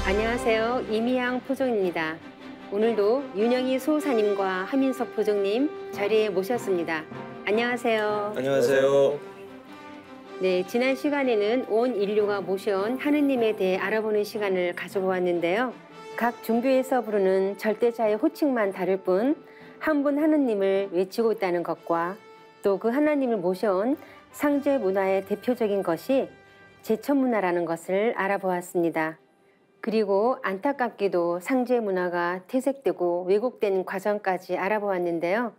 안녕하세요. 이미향 포종입니다. 오늘도 윤영희 소사님과 하민석 포종님 자리에 모셨습니다. 안녕하세요. 안녕하세요. 네, 지난 시간에는 온 인류가 모셔온 하느님에 대해 알아보는 시간을 가져보았는데요. 각 종교에서 부르는 절대자의 호칭만 다를 뿐 한 분 하느님을 외치고 있다는 것과 또 그 하나님을 모셔온 상제 문화의 대표적인 것이 제천 문화라는 것을 알아보았습니다. 그리고 안타깝게도 상제 문화가 퇴색되고 왜곡된 과정까지 알아보았는데요.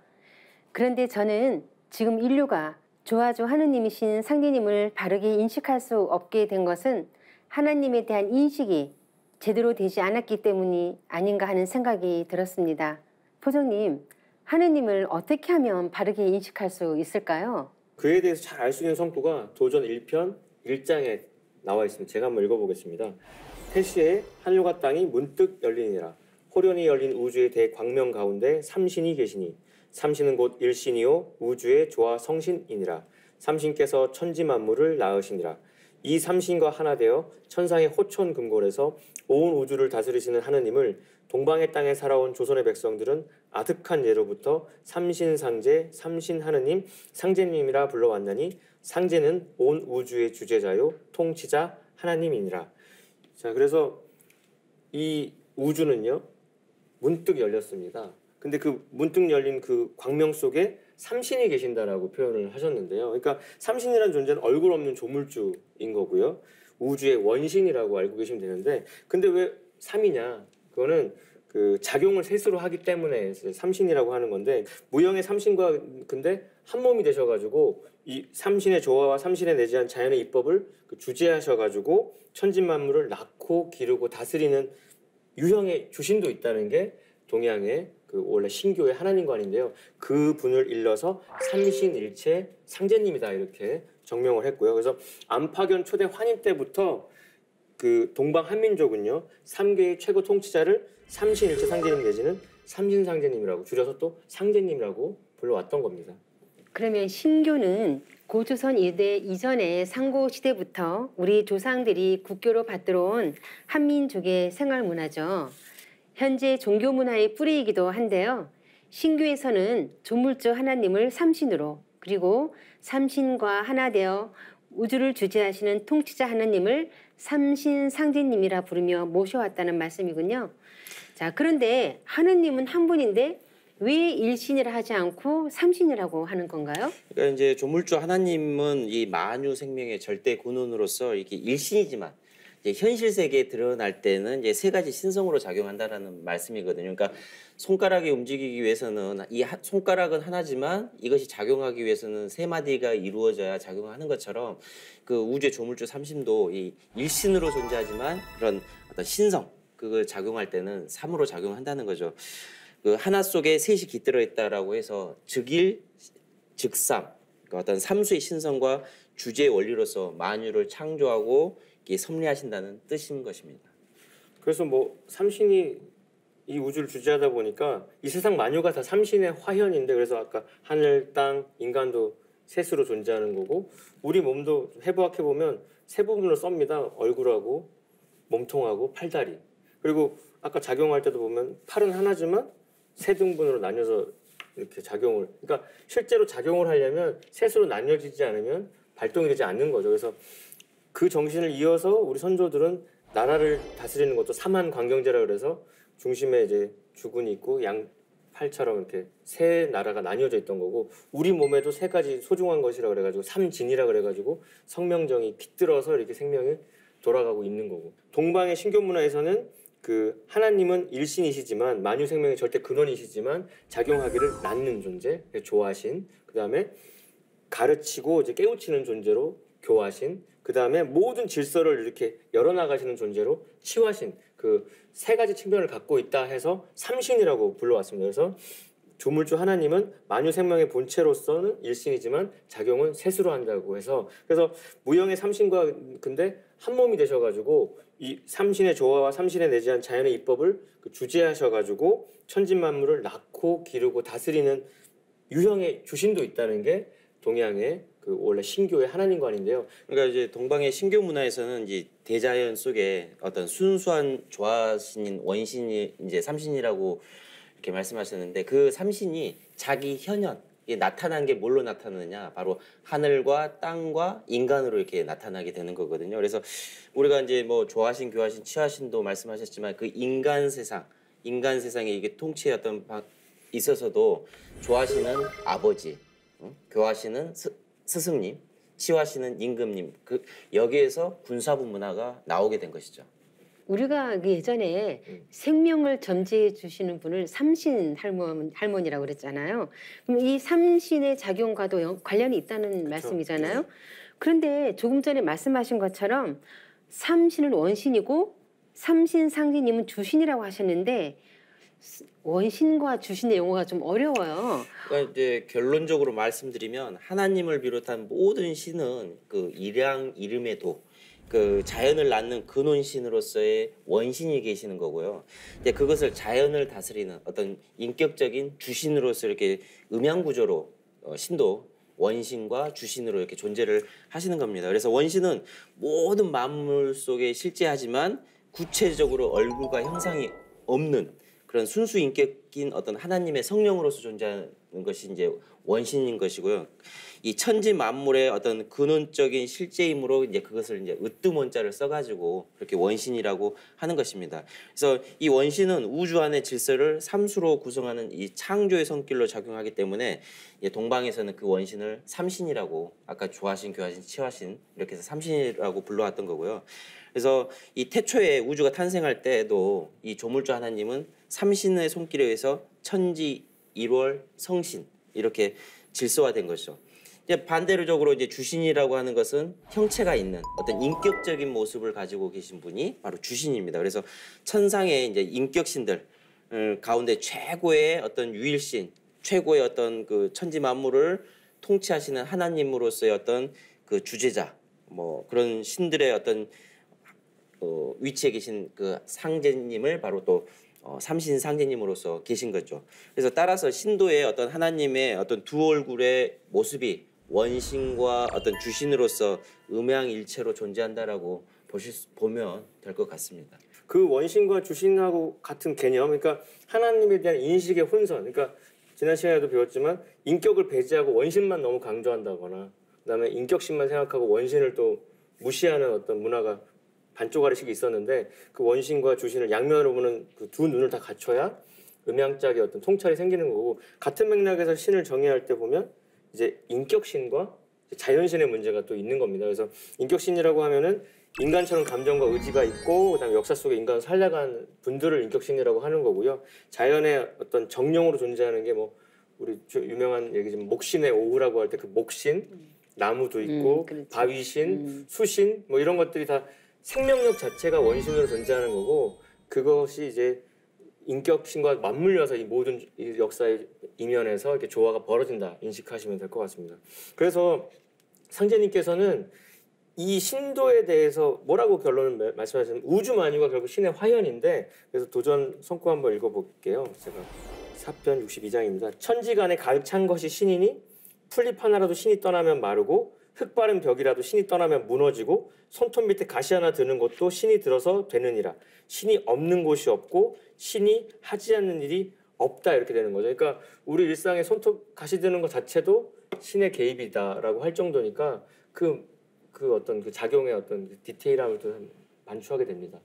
그런데 저는 지금 인류가 조아조 하느님이신 상제님을 바르게 인식할 수 없게 된 것은 하나님에 대한 인식이 제대로 되지 않았기 때문이 아닌가 하는 생각이 들었습니다. 포종님, 하느님을 어떻게 하면 바르게 인식할 수 있을까요? 그에 대해서 잘 알 수 있는 성구가 도전 1편 1장에 나와 있습니다. 제가 한번 읽어보겠습니다. 태시에 하늘과 땅이 문득 열리니라. 호련히 열린 우주의 대광명 가운데 삼신이 계시니 삼신은 곧 일신이요 우주의 조화 성신이니라. 삼신께서 천지 만물을 낳으시니라. 이 삼신과 하나 되어 천상의 호천 금골에서 온 우주를 다스리시는 하느님을 동방의 땅에 살아온 조선의 백성들은 아득한 예로부터 삼신상제, 삼신하느님, 상제님이라 불러왔나니 상제는 온 우주의 주제자요 통치자 하나님이니라. 자, 그래서 이 우주는요 문득 열렸습니다. 근데 그 문득 열린 그 광명 속에 삼신이 계신다라고 표현을 하셨는데요. 그러니까 삼신이라는 존재는 얼굴 없는 조물주인 거고요. 우주의 원신이라고 알고 계시면 되는데, 근데 왜 삼이냐? 그거는 그 작용을 셋으로 하기 때문에 삼신이라고 하는 건데, 무형의 삼신과 근데 한 몸이 되셔가지고 이 삼신의 조화와 삼신에 내재한 자연의 이법을 주재하셔가지고 천진만물을 낳고 기르고 다스리는 유형의 주신도 있다는 게 동양의 그 원래 신교의 하나님관인데요. 그 분을 일러서 삼신일체 상제님이다 이렇게 정명을 했고요. 그래서 안파견 초대 환인 때부터 그 동방 한민족은요 3개의 최고 통치자를 삼신일체 상제님 내지는 삼신상제님이라고 줄여서 또 상제님이라고 불러왔던 겁니다. 그러면 신교는 고조선 이대 이전의 상고 시대부터 우리 조상들이 국교로 받들어온 한민족의 생활 문화죠. 현재 종교 문화의 뿌리이기도 한데요. 신교에서는 조물주 하나님을 삼신으로, 그리고 삼신과 하나 되어 우주를 주재하시는 통치자 하나님을 삼신상제님이라 부르며 모셔왔다는 말씀이군요. 자, 그런데 하느님은 한 분인데 왜 일신이라 하지 않고 삼신이라고 하는 건가요? 그러니까 이제 조물주 하나님은 이 만유 생명의 절대 근원으로서 이렇게 일신이지만 이제 현실 세계에 드러날 때는 이제 세 가지 신성으로 작용한다라는 말씀이거든요. 그러니까 손가락이 움직이기 위해서는 이 손가락은 하나지만 이것이 작용하기 위해서는 세 마디가 이루어져야 작용하는 것처럼 그 우주의 조물주 삼신도 이 일신으로 존재하지만 그런 어떤 신성 그걸 작용할 때는 삼으로 작용한다는 거죠. 그 하나 속에 셋이 깃들어 있다라고 해서 즉일, 즉삼, 그러니까 어떤 삼수의 신성과 주제의 원리로서 만유를 창조하고 섭리하신다는 뜻인 것입니다. 그래서 뭐 삼신이 이 우주를 주재하다 보니까 이 세상 만유가 다 삼신의 화현인데, 그래서 아까 하늘, 땅, 인간도 셋으로 존재하는 거고, 우리 몸도 해부학해 보면 세 부분으로 썹니다. 얼굴하고 몸통하고 팔다리. 그리고 아까 작용할 때도 보면 팔은 하나지만 세 등분으로 나뉘어서 이렇게 작용을, 그러니까 실제로 작용을 하려면 셋으로 나뉘어지지 않으면 발동이 되지 않는 거죠. 그래서 그 정신을 이어서 우리 선조들은 나라를 다스리는 것도 삼한관경제라 그래서 중심에 이제 주군이 있고 양팔처럼 이렇게 세 나라가 나뉘어져 있던 거고, 우리 몸에도 세 가지 소중한 것이라 그래가지고 삼진이라 그래가지고 성명정이 깃들어서 이렇게 생명이 돌아가고 있는 거고, 동방의 신교 문화에서는 그 하나님은 일신이시지만 만유 생명의 절대 근원이시지만 작용하기를 낳는 존재, 조하신, 그 다음에 가르치고 이제 깨우치는 존재로 교하신, 그 다음에 모든 질서를 이렇게 열어나가시는 존재로 치화신, 그 세 가지 측면을 갖고 있다 해서 삼신이라고 불러왔습니다. 그래서 조물주 하나님은 만유 생명의 본체로서는 일신이지만 작용은 셋으로 한다고 해서, 그래서 무형의 삼신과 근데 한 몸이 되셔가지고 이 삼신의 조화와 삼신에 내재한 자연의 이법을 주재하셔가지고 천진만물을 낳고 기르고 다스리는 유형의 주신도 있다는 게 동양의 그 원래 신교의 하나님관인데요. 그러니까 이제 동방의 신교 문화에서는 이제 대자연 속에 어떤 순수한 조화신인 원신이 이제 삼신이라고 이렇게 말씀하셨는데 그 삼신이 자기 현현 이게 나타난 게 뭘로 나타나느냐 바로 하늘과 땅과 인간으로 이렇게 나타나게 되는 거거든요. 그래서 우리가 이제 뭐 조화신, 교화신, 치화신도 말씀하셨지만 그 인간 세상에 이게 통치의 어떤 있어서도 조화신은 아버지, 교화신은 스승님, 치화신은 임금님 그 여기에서 군사부 문화가 나오게 된 것이죠. 우리가 그 예전에 생명을 점지해 주시는 분을 삼신 할머니라고 그랬잖아요. 그럼 이 삼신의 작용과도 관련이 있다는 말씀이잖아요. 네. 그런데 조금 전에 말씀하신 것처럼 삼신은 원신이고 삼신 상신님은 주신이라고 하셨는데 원신과 주신의 용어가 좀 어려워요. 그러니까 이제 결론적으로 말씀드리면 하나님을 비롯한 모든 신은 그 일양 이름의 도, 그 자연을 낳는 근원신으로서의 원신이 계시는 거고요. 이제 그것을 자연을 다스리는 어떤 인격적인 주신으로서 이렇게 음양 구조로 신도 원신과 주신으로 이렇게 존재를 하시는 겁니다. 그래서 원신은 모든 만물 속에 실제하지만 구체적으로 얼굴과 형상이 없는 그런 순수 인격인 어떤 하나님의 성령으로서 존재하는 것이 이제 원신인 것이고요. 이 천지 만물의 어떤 근원적인 실제이므로 이제 그것을 이제 으뜸원자를 써가지고 그렇게 원신이라고 하는 것입니다. 그래서 이 원신은 우주 안의 질서를 삼수로 구성하는 이 창조의 손길로 작용하기 때문에 동방에서는 그 원신을 삼신이라고 아까 조화신, 교화신, 치화신 이렇게 해서 삼신이라고 불러왔던 거고요. 그래서 이 태초에 우주가 탄생할 때도 이 조물주 하나님은 삼신의 손길에 의해서 천지, 일월, 성신 이렇게 질서화된 것이죠. 이제 반대로적으로 이제 주신이라고 하는 것은 형체가 있는 어떤 인격적인 모습을 가지고 계신 분이 바로 주신입니다. 그래서 천상의 이제 인격신들 가운데 최고의 어떤 유일신, 최고의 어떤 그 천지 만물을 통치하시는 하나님으로서의 어떤 그 주제자, 뭐 그런 신들의 어떤 위치에 계신 그 상제님을 바로 또 삼신 상제님으로서 계신 거죠. 그래서 따라서 신도의 어떤 하나님의 어떤 두 얼굴의 모습이 원신과 어떤 주신으로서 음양일체로 존재한다라고 보면 될 것 같습니다. 그 원신과 주신하고 같은 개념, 그러니까 하나님에 대한 인식의 혼선. 그러니까 지난 시간에도 배웠지만 인격을 배제하고 원신만 너무 강조한다거나, 그다음에 인격신만 생각하고 원신을 또 무시하는 어떤 문화가 반쪽아리씩 있었는데 그 원신과 주신을 양면으로 보는 그 두 눈을 다 갖춰야 음양짝의 어떤 통찰이 생기는 거고, 같은 맥락에서 신을 정의할 때 보면 이제 인격신과 자연신의 문제가 또 있는 겁니다. 그래서 인격신이라고 하면은 인간처럼 감정과 의지가 있고 그다음에 역사 속에 인간을 살려간 분들을 인격신이라고 하는 거고요. 자연의 어떤 정령으로 존재하는 게 뭐 우리 유명한 얘기지만 목신의 오후라고 할 때 그 목신, 나무도 있고 바위신, 수신 뭐 이런 것들이 다 생명력 자체가 원신으로 존재하는 거고, 그것이 이제 인격신과 맞물려서 이 모든 이 역사의 이면에서 이렇게 조화가 벌어진다 인식하시면 될 것 같습니다. 그래서 상제님께서는 이 신도에 대해서 뭐라고 결론을 말씀하시면 우주 만유가 결국 신의 화현인데, 그래서 도전 성구 한번 읽어볼게요. 제가 사편 62장입니다. 천지간에 가득 찬 것이 신이니 풀잎 하나라도 신이 떠나면 마르고 흙바른 벽이라도 신이 떠나면 무너지고 손톱 밑에 가시 하나 드는 것도 신이 들어서 되느니라. 신이 없는 곳이 없고 신이 하지 않는 일이 없다, 이렇게 되는 거죠. 그러니까 우리 일상에 손톱 가시 드는 것 자체도 신의 개입이다라고 할 정도니까 그 어떤 그 작용의 어떤 디테일함을 또 반추하게 됩니다.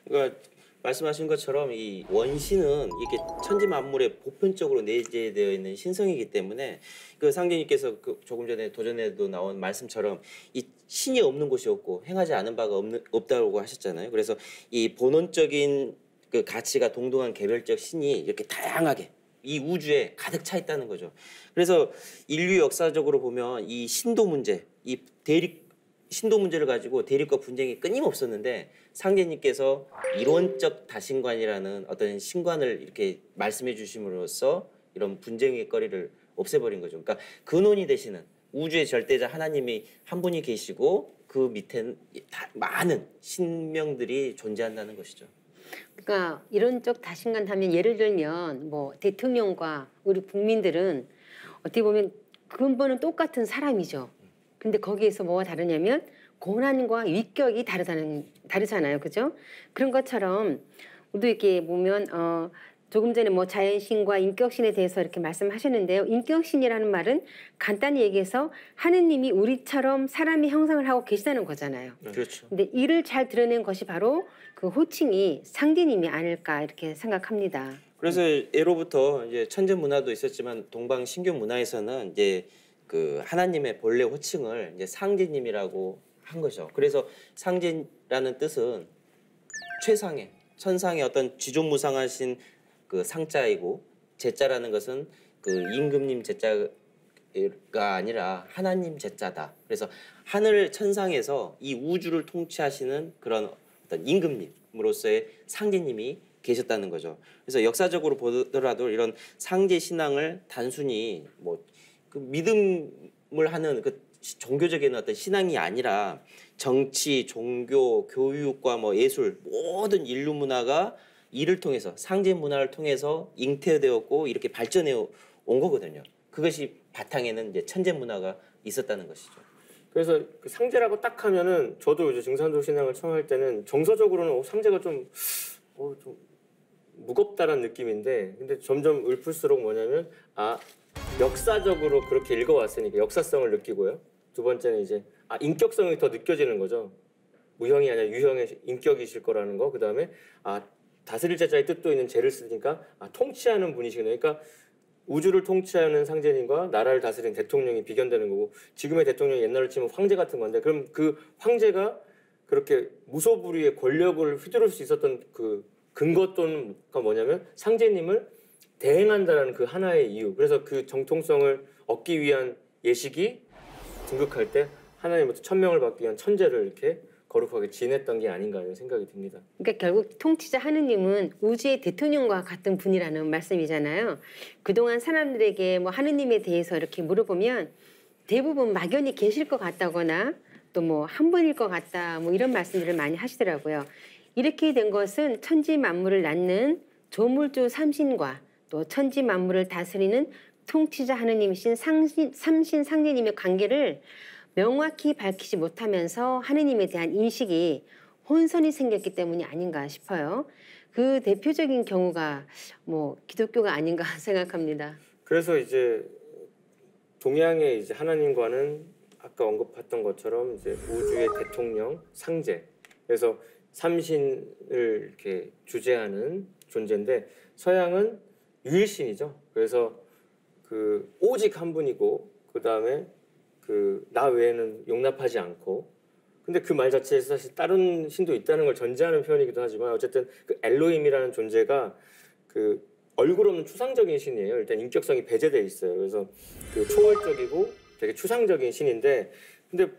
그러니까 말씀하신 것처럼 이 원신은 이게 천지 만물에 보편적으로 내재되어 있는 신성이기 때문에 그 상제님께서 그 조금 전에 도전에도 나온 말씀처럼 이 신이 없는 곳이 없고 행하지 않은 바가 없다고 하셨잖아요. 그래서 이 본원적인 그 가치가 동등한 개별적 신이 이렇게 다양하게 이 우주에 가득 차 있다는 거죠. 그래서 인류 역사적으로 보면 이 신도 문제, 이 신도 문제를 가지고 대립과 분쟁이 끊임없었는데 상제님께서 이론적 다신관이라는 어떤 신관을 이렇게 말씀해 주심으로써 이런 분쟁의 거리를 없애버린 거죠. 그러니까 근원이 되시는 우주의 절대자 하나님이 한 분이 계시고 그 밑에는 많은 신명들이 존재한다는 것이죠. 그러니까 이론적 다신관 하면 예를 들면 뭐 대통령과 우리 국민들은 어떻게 보면 근본은 똑같은 사람이죠. 근데 거기에서 뭐가 다르냐면 고난과 위격이 다르잖아요. 그죠? 그런 것처럼 우리도 이렇게 보면 조금 전에 뭐 자연신과 인격신에 대해서 이렇게 말씀하셨는데요. 인격신이라는 말은 간단히 얘기해서 하느님이 우리처럼 사람의 형상을 하고 계시다는 거잖아요. 그렇죠. 근데 이를 잘 드러낸 것이 바로 그 호칭이 상제님이 아닐까 이렇게 생각합니다. 그래서 예로부터 이제 천재 문화도 있었지만 동방 신교 문화에서는 이제 그 하나님의 본래 호칭을 이제 상제님이라고 한 거죠. 그래서 상제라는 뜻은 최상의 천상의 어떤 지존무상하신 그 상자이고 제자라는 것은 그 임금님 제자가 아니라 하나님 제자다. 그래서 하늘 천상에서 이 우주를 통치하시는 그런 어떤 임금님으로서의 상제님이 계셨다는 거죠. 그래서 역사적으로 보더라도 이런 상제 신앙을 단순히 뭐 그 믿음을 하는 그 종교적인 어떤 신앙이 아니라 정치, 종교, 교육과 뭐 예술 모든 인류 문화가 이를 통해서 상제 문화를 통해서 잉태되었고 이렇게 발전해 온 거거든요. 그것이 바탕에는 이제 천재 문화가 있었다는 것이죠. 그래서 그 상제라고 딱 하면은 저도 이제 증산도 신앙을 처음 할 때는 정서적으로는 상제가 좀 무겁다라는 느낌인데, 근데 점점 읊을수록 뭐냐면 역사적으로 그렇게 읽어왔으니까 역사성을 느끼고요. 두 번째는 이제 인격성이 더 느껴지는 거죠. 무형이 아니라 유형의 인격이실 거라는 거. 그 다음에 다스릴 제자의 뜻도 있는 제를 쓰니까 통치하는 분이시구나. 그러니까 우주를 통치하는 상제님과 나라를 다스리는 대통령이 비견되는 거고, 지금의 대통령이 옛날로 치면 황제 같은 건데, 그럼 그 황제가 그렇게 무소불위의 권력을 휘두를 수 있었던 그 근거 또는가 뭐냐면 상제님을 대행한다라는 그 하나의 이유. 그래서 그 정통성을 얻기 위한 예식이 등극할 때 하나님부터 천명을 받기 위한 천제를 이렇게 거룩하게 지냈던 게 아닌가 하는 생각이 듭니다. 그러니까 결국 통치자 하느님은 우주의 대통령과 같은 분이라는 말씀이잖아요. 그동안 사람들에게 뭐 하느님에 대해서 이렇게 물어보면 대부분 막연히 계실 것 같다거나 또 뭐 한 분일 것 같다 뭐 이런 말씀들을 많이 하시더라고요. 이렇게 된 것은 천지 만물을 낳는 조물주 삼신과 또 천지 만물을 다스리는 통치자 하느님이신 삼신 상제님의 관계를 명확히 밝히지 못하면서 하느님에 대한 인식이 혼선이 생겼기 때문이 아닌가 싶어요. 그 대표적인 경우가 뭐 기독교가 아닌가 생각합니다. 그래서 이제 동양의 이제 하나님과는 아까 언급했던 것처럼 이제 우주의 대통령 상제, 그래서 삼신을 이렇게 주재하는 존재인데, 서양은 유일신이죠. 그래서 그 오직 한 분이고 그 다음에 그 나 외에는 용납하지 않고, 근데 그 말 자체에서 사실 다른 신도 있다는 걸 전제하는 표현이기도 하지만 어쨌든 그 엘로힘이라는 존재가 그 얼굴 없는 추상적인 신이에요. 일단 인격성이 배제돼 있어요. 그래서 그 초월적이고 되게 추상적인 신인데, 근데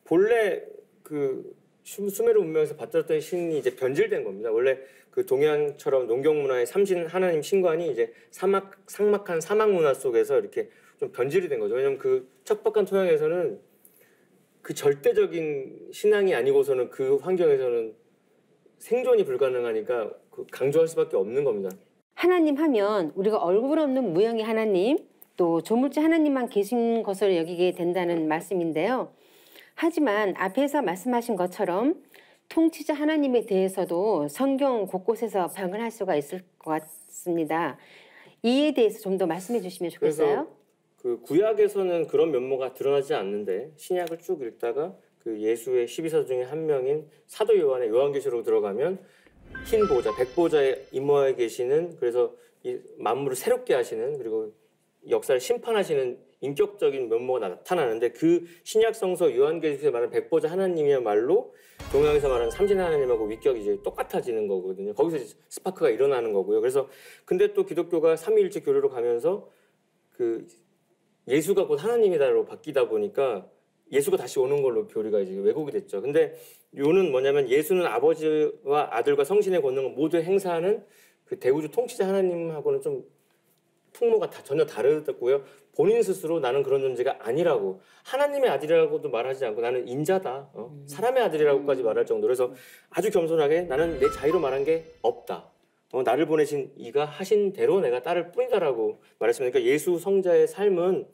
본래 그 수메르 문명에서 받들었던 신이 이제 변질된 겁니다. 원래 그 동양처럼 농경 문화의 삼신 하나님 신관이 이제 삭막한 사막 문화 속에서 이렇게 좀 변질이 된 거죠. 왜냐면 그 척박한 토양에서는 그 절대적인 신앙이 아니고서는 그 환경에서는 생존이 불가능하니까 그 강조할 수밖에 없는 겁니다. 하나님 하면 우리가 얼굴 없는 무형의 하나님, 또 조물주 하나님만 계신 것으로 여기게 된다는 말씀인데요. 하지만 앞에서 말씀하신 것처럼 통치자 하나님에 대해서도 성경 곳곳에서 발견할 수가 있을 것 같습니다. 이에 대해서 좀 더 말씀해 주시면 좋겠어요. 그 구약에서는 그런 면모가 드러나지 않는데 신약을 쭉 읽다가 그 예수의 12사도 중에 한 명인 사도 요한의 요한계시록으로 들어가면 흰 보좌, 백보좌에 임하에 계시는, 그래서 이 만물을 새롭게 하시는, 그리고 역사를 심판하시는 인격적인 면모가 나타나는데, 그 신약 성서 요한계시록에서 말하는 백보좌 하나님이야말로 동양에서 말하는 삼신 하나님하고 위격이 이제 똑같아지는 거거든요. 거기서 이제 스파크가 일어나는 거고요. 그래서 근데 또 기독교가 삼위일체 교류로 가면서 그 예수가 곧 하나님이다로 바뀌다 보니까 예수가 다시 오는 걸로 교리가 이제 왜곡이 됐죠. 근데 요는 뭐냐면 예수는 아버지와 아들과 성신의 권능을 모두 행사하는 그 대우주 통치자 하나님하고는 좀 풍모가 전혀 다르고요. 본인 스스로 나는 그런 존재가 아니라고, 하나님의 아들이라고도 말하지 않고 나는 인자다, 사람의 아들이라고까지 말할 정도로, 그래서 아주 겸손하게 나는 내 자의로 말한 게 없다. 나를 보내신 이가 하신 대로 내가 따를 뿐이다라고 말했습니다. 그러니까 예수 성자의 삶은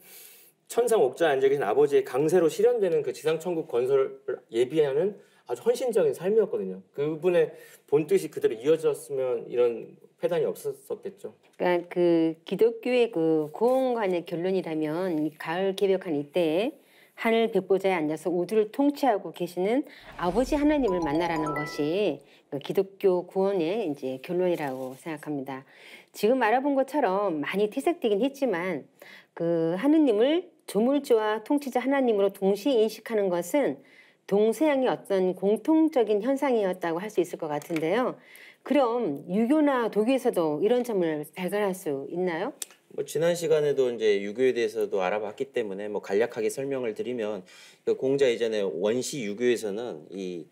천상 옥자에 앉아 계신 아버지의 강세로 실현되는 그 지상천국 건설을 예비하는 아주 헌신적인 삶이었거든요. 그분의 본뜻이 그대로 이어졌으면 이런 폐단이 없었겠죠. 그러니까 그 기독교의 그 구원관의 결론이라면 이 가을 개벽한 이때에 하늘 백보자에 앉아서 우주를 통치하고 계시는 아버지 하나님을 만나라는 것이 그 기독교 구원의 이제 결론이라고 생각합니다. 지금 알아본 것처럼 많이 퇴색되긴 했지만 그 하느님을 조물주와 통치자 하나님으로 동시에 인식하는 것은 동서양의 어떤 공통적인 현상이었다고 할 수 있을 것 같은데요. 그럼 유교나 도교에서도 이런 점을 발견할 수 있나요? 뭐 지난 시간에도 이제 유교에 대해서도 알아봤기 때문에 뭐 간략하게 설명을 드리면 그 공자 이전에 원시 유교에서는 이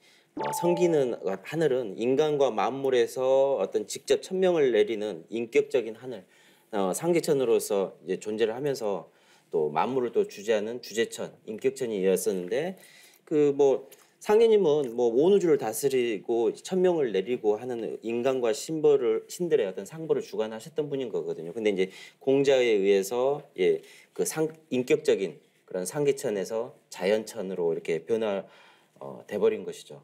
섬기는 하늘은 인간과 만물에서 어떤 직접 천명을 내리는 인격적인 하늘, 상계천으로서 이제 존재를 하면서 또 만물을 또 주재하는 주재천, 인격천이었었는데 그 뭐 상계님은 뭐 온 우주를 다스리고 천명을 내리고 하는 인간과 신들의 어떤 상보를 주관하셨던 분인 거거든요. 근데 이제 공자에 의해서 그 인격적인 그런 상계천에서 자연천으로 이렇게 돼버린 것이죠.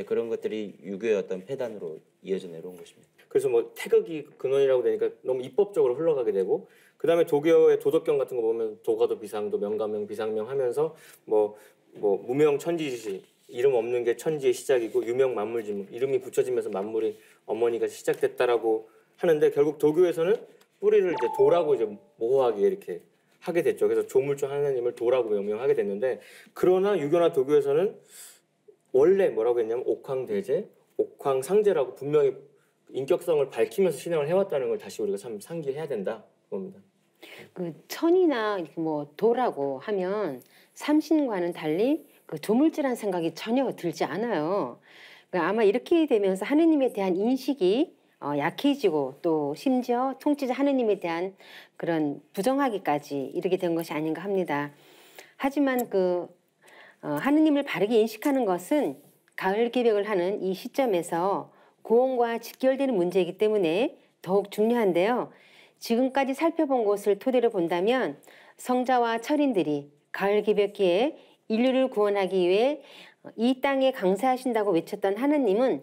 그런 것들이 유교의 어떤 폐단으로 이어져 내려온 것입니다. 그래서 뭐 태극이 근원이라고 되니까 너무 입법적으로 흘러가게 되고, 그 다음에 도교의 도덕경 같은 거 보면 도가도 비상도 명가명 비상명 하면서 뭐 무명 천지지, 이름 없는 게 천지의 시작이고 유명 만물지문, 이름이 붙여지면서 만물이 어머니가 시작됐다라고 하는데, 결국 도교에서는 뿌리를 이제 도라고 이제 모호하게 이렇게 하게 됐죠. 그래서 조물주 하나님을 도라고 명명하게 됐는데, 그러나 유교나 도교에서는 원래 뭐라고 했냐면 옥황대제, 옥황상제라고 분명히 인격성을 밝히면서 신앙을 해왔다는 걸 다시 우리가 참 상기해야 된다 겁니다. 그 천이나 뭐 도라고 하면 삼신과는 달리 그 조물주란 생각이 전혀 들지 않아요. 그러니까 아마 이렇게 되면서 하느님에 대한 인식이 약해지고 또 심지어 통치자 하느님에 대한 그런 부정하기까지 이르게 된 것이 아닌가 합니다. 하지만 그 하느님을 바르게 인식하는 것은 가을 개벽을 하는 이 시점에서 구원과 직결되는 문제이기 때문에 더욱 중요한데요. 지금까지 살펴본 것을 토대로 본다면 성자와 철인들이 가을 개벽기에 인류를 구원하기 위해 이 땅에 강세하신다고 외쳤던 하느님은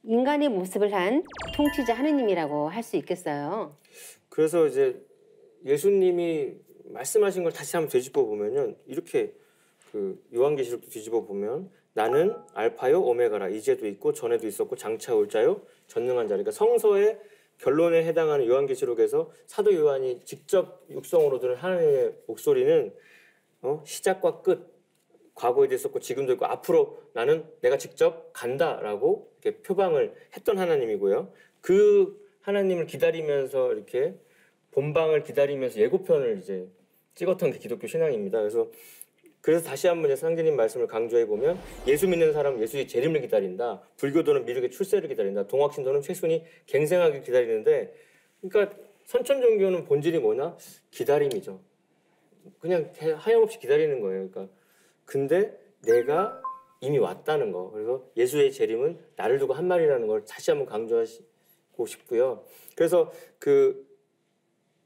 인간의 모습을 한 통치자 하느님이라고 할 수 있겠어요. 그래서 이제 예수님이 말씀하신 걸 다시 한번 되짚어 보면요, 이렇게 그 요한계시록도 뒤집어 보면 나는 알파요 오메가라, 이제도 있고 전에도 있었고 장차 올 자요 전능한 자. 그러니까 성서의 결론에 해당하는 요한계시록에서 사도 요한이 직접 육성으로 들은 하나님의 목소리는 시작과 끝, 과거에도 있었고 지금도 있고 앞으로 나는 내가 직접 간다라고 이렇게 표방을 했던 하나님이고요. 그 하나님을 기다리면서 이렇게 본방을 기다리면서 예고편을 이제 찍었던 게 기독교 신앙입니다. 그래서 다시 한번 상제님 말씀을 강조해 보면, 예수 믿는 사람은 예수의 재림을 기다린다. 불교도는 미륵의 출세를 기다린다. 동학신도는 최순이 갱생하길 기다리는데, 그러니까 선천종교는 본질이 뭐냐? 기다림이죠. 그냥 하염없이 기다리는 거예요. 그러니까 근데 내가 이미 왔다는 거. 그래서 예수의 재림은 나를 두고 한 말이라는 걸 다시 한번 강조하고 싶고요. 그래서 그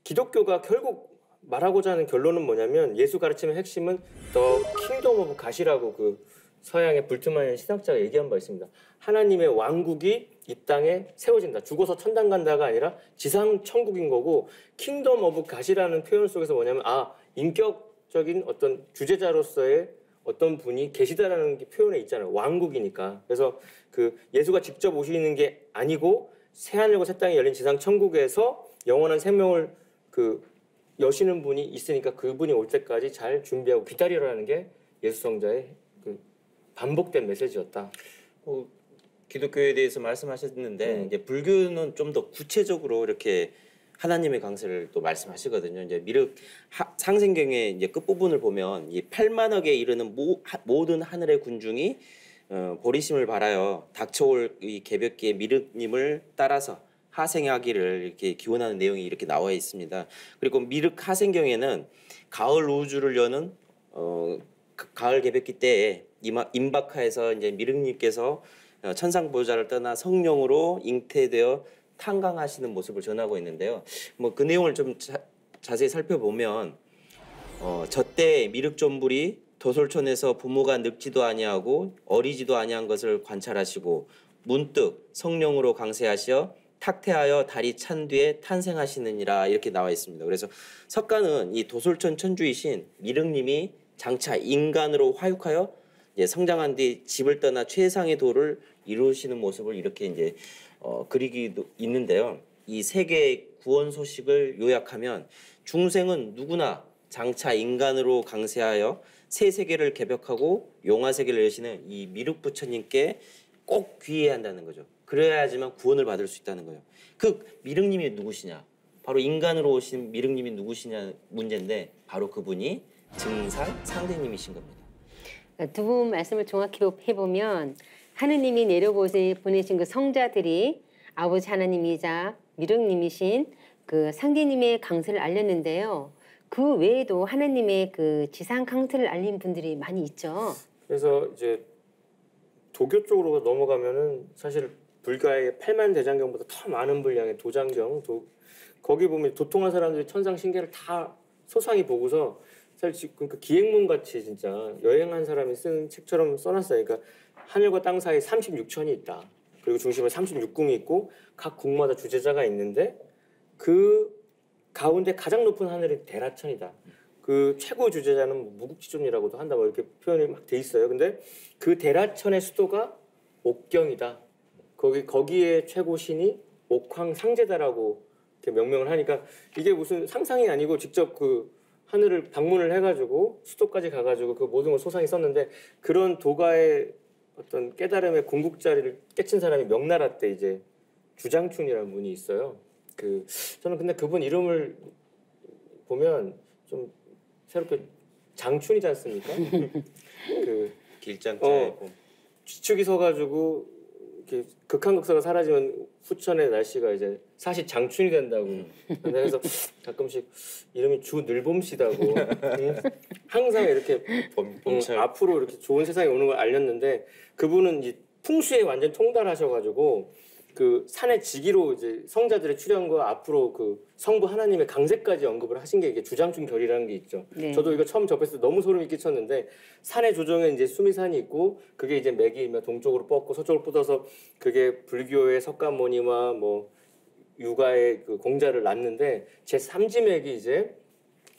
기독교가 결국 말하고자 하는 결론은 뭐냐면, 예수 가르침의 핵심은 더 킹덤 오브 갓이라고 그 서양의 불트만이라는 신학자가 얘기한 바 있습니다. 하나님의 왕국이 이 땅에 세워진다. 죽어서 천당 간다가 아니라 지상 천국인 거고, 킹덤 오브 갓이라는 표현 속에서 뭐냐면 인격적인 어떤 주제자로서의 어떤 분이 계시다라는 게 표현에 있잖아요. 왕국이니까. 그래서 그 예수가 직접 오시는 게 아니고 새하늘과 새 땅이 열린 지상 천국에서 영원한 생명을 여시는 분이 있으니까 그분이 올 때까지 잘 준비하고 기다리라는 게 예수 성자의 그 반복된 메시지였다. 기독교에 대해서 말씀하셨는데 이제 불교는 좀 더 구체적으로 이렇게 하나님의 강세를 또 말씀하시거든요. 이제 미륵 상생경의 이제 끝 부분을 보면 이 8만억에 이르는 모든 하늘의 군중이 보리심을 발하여 닥쳐올 이 개벽기의 미륵님을 따라서 하생하기를 이렇게 기원하는 내용이 이렇게 나와 있습니다. 그리고 미륵 하생경에는 가을 우주를 여는 가을 개벽기 때에 임박하에서 이제 미륵님께서 천상 보좌를 떠나 성령으로 잉태되어 탄강하시는 모습을 전하고 있는데요. 뭐 그 내용을 좀 자세히 살펴보면 저때 미륵존불이 도솔촌에서 부모가 늙지도 아니하고 어리지도 아니한 것을 관찰하시고 문득 성령으로 강세하시어 탁태하여 달이 찬 뒤에 탄생하시느니라 이렇게 나와 있습니다. 그래서 석가는 이 도솔촌 천주이신 미륵님이 장차 인간으로 화육하여 이제 성장한 뒤 집을 떠나 최상의 도를 이루시는 모습을 이렇게 이제 그리기도 있는데요. 이 세계의 구원 소식을 요약하면 중생은 누구나 장차 인간으로 강세하여 새 세계를 개벽하고 용화 세계를 여시는 이 미륵 부처님께 꼭 귀해야 한다는 거죠. 그래야지만 구원을 받을 수 있다는 거예요. 그 미륵님이 누구시냐? 바로 인간으로 오신 미륵님이 누구시냐 문제인데 바로 그분이 증산 상대님이신 겁니다. 두 분 말씀을 종합해 보면 하느님이 보내신 그 성자들이 아버지 하나님이자 미륵님이신 그 상대님의 강세를 알렸는데요. 그 외에도 하나님의 그 지상 강세를 알린 분들이 많이 있죠. 그래서 이제 도교 쪽으로 넘어가면은 사실 불가의 8만 대장경보다 더 많은 분량의 도장경, 거기 보면 도통한 사람들이 천상 신계를 다 소상히 보고서 사실 그러니까 기행문 같이 진짜 여행한 사람이 쓴 책처럼 써놨어요. 그러니까 하늘과 땅 사이에 36천이 있다. 그리고 중심에 36궁이 있고 각 궁마다 주제자가 있는데 그 가운데 가장 높은 하늘이 대라천이다. 그 최고 주제자는 무국지존이라고도 한다. 뭐 이렇게 표현이 막 돼 있어요. 근데 그 대라천의 수도가 옥경이다. 거기에 최고 신이 옥황상제다라고 이렇게 명명을 하니까 이게 무슨 상상이 아니고 직접 그 하늘을 방문을 해가지고 수도까지 가가지고 그 모든 걸 소상히 썼는데 그런 도가의 어떤 깨달음의 궁극자리를 깨친 사람이 명나라 때 이제 주장춘이라는 분이 있어요. 저는 근데 그분 이름을 보면 좀 새롭게 장춘이지 않습니까? 길장자의 봄. 쥐축이 서가지고 이렇게 극한극사가 사라지면 후천의 날씨가 이제 사실 장춘이 된다고. 그래서 가끔씩 이름이 주늘봄씨다고 항상 이렇게 앞으로 이렇게 좋은 세상이 오는 걸 알렸는데 그분은 이제 풍수에 완전 통달하셔가지고 그 산의 지기로 이제 성자들의 출현과 앞으로 그 성부 하나님의 강세까지 언급을 하신 게 이게 주장춘 결이라는 게 있죠. 네. 저도 이거 처음 접했을 때 너무 소름이 끼쳤는데 산의 조정에 이제 수미산이 있고 그게 이제 맥이 동쪽으로 뻗고 서쪽으로 뻗어서 그게 불교의 석가모니와 뭐 유가의 그 공자를 낳는데 제 3지맥이 이제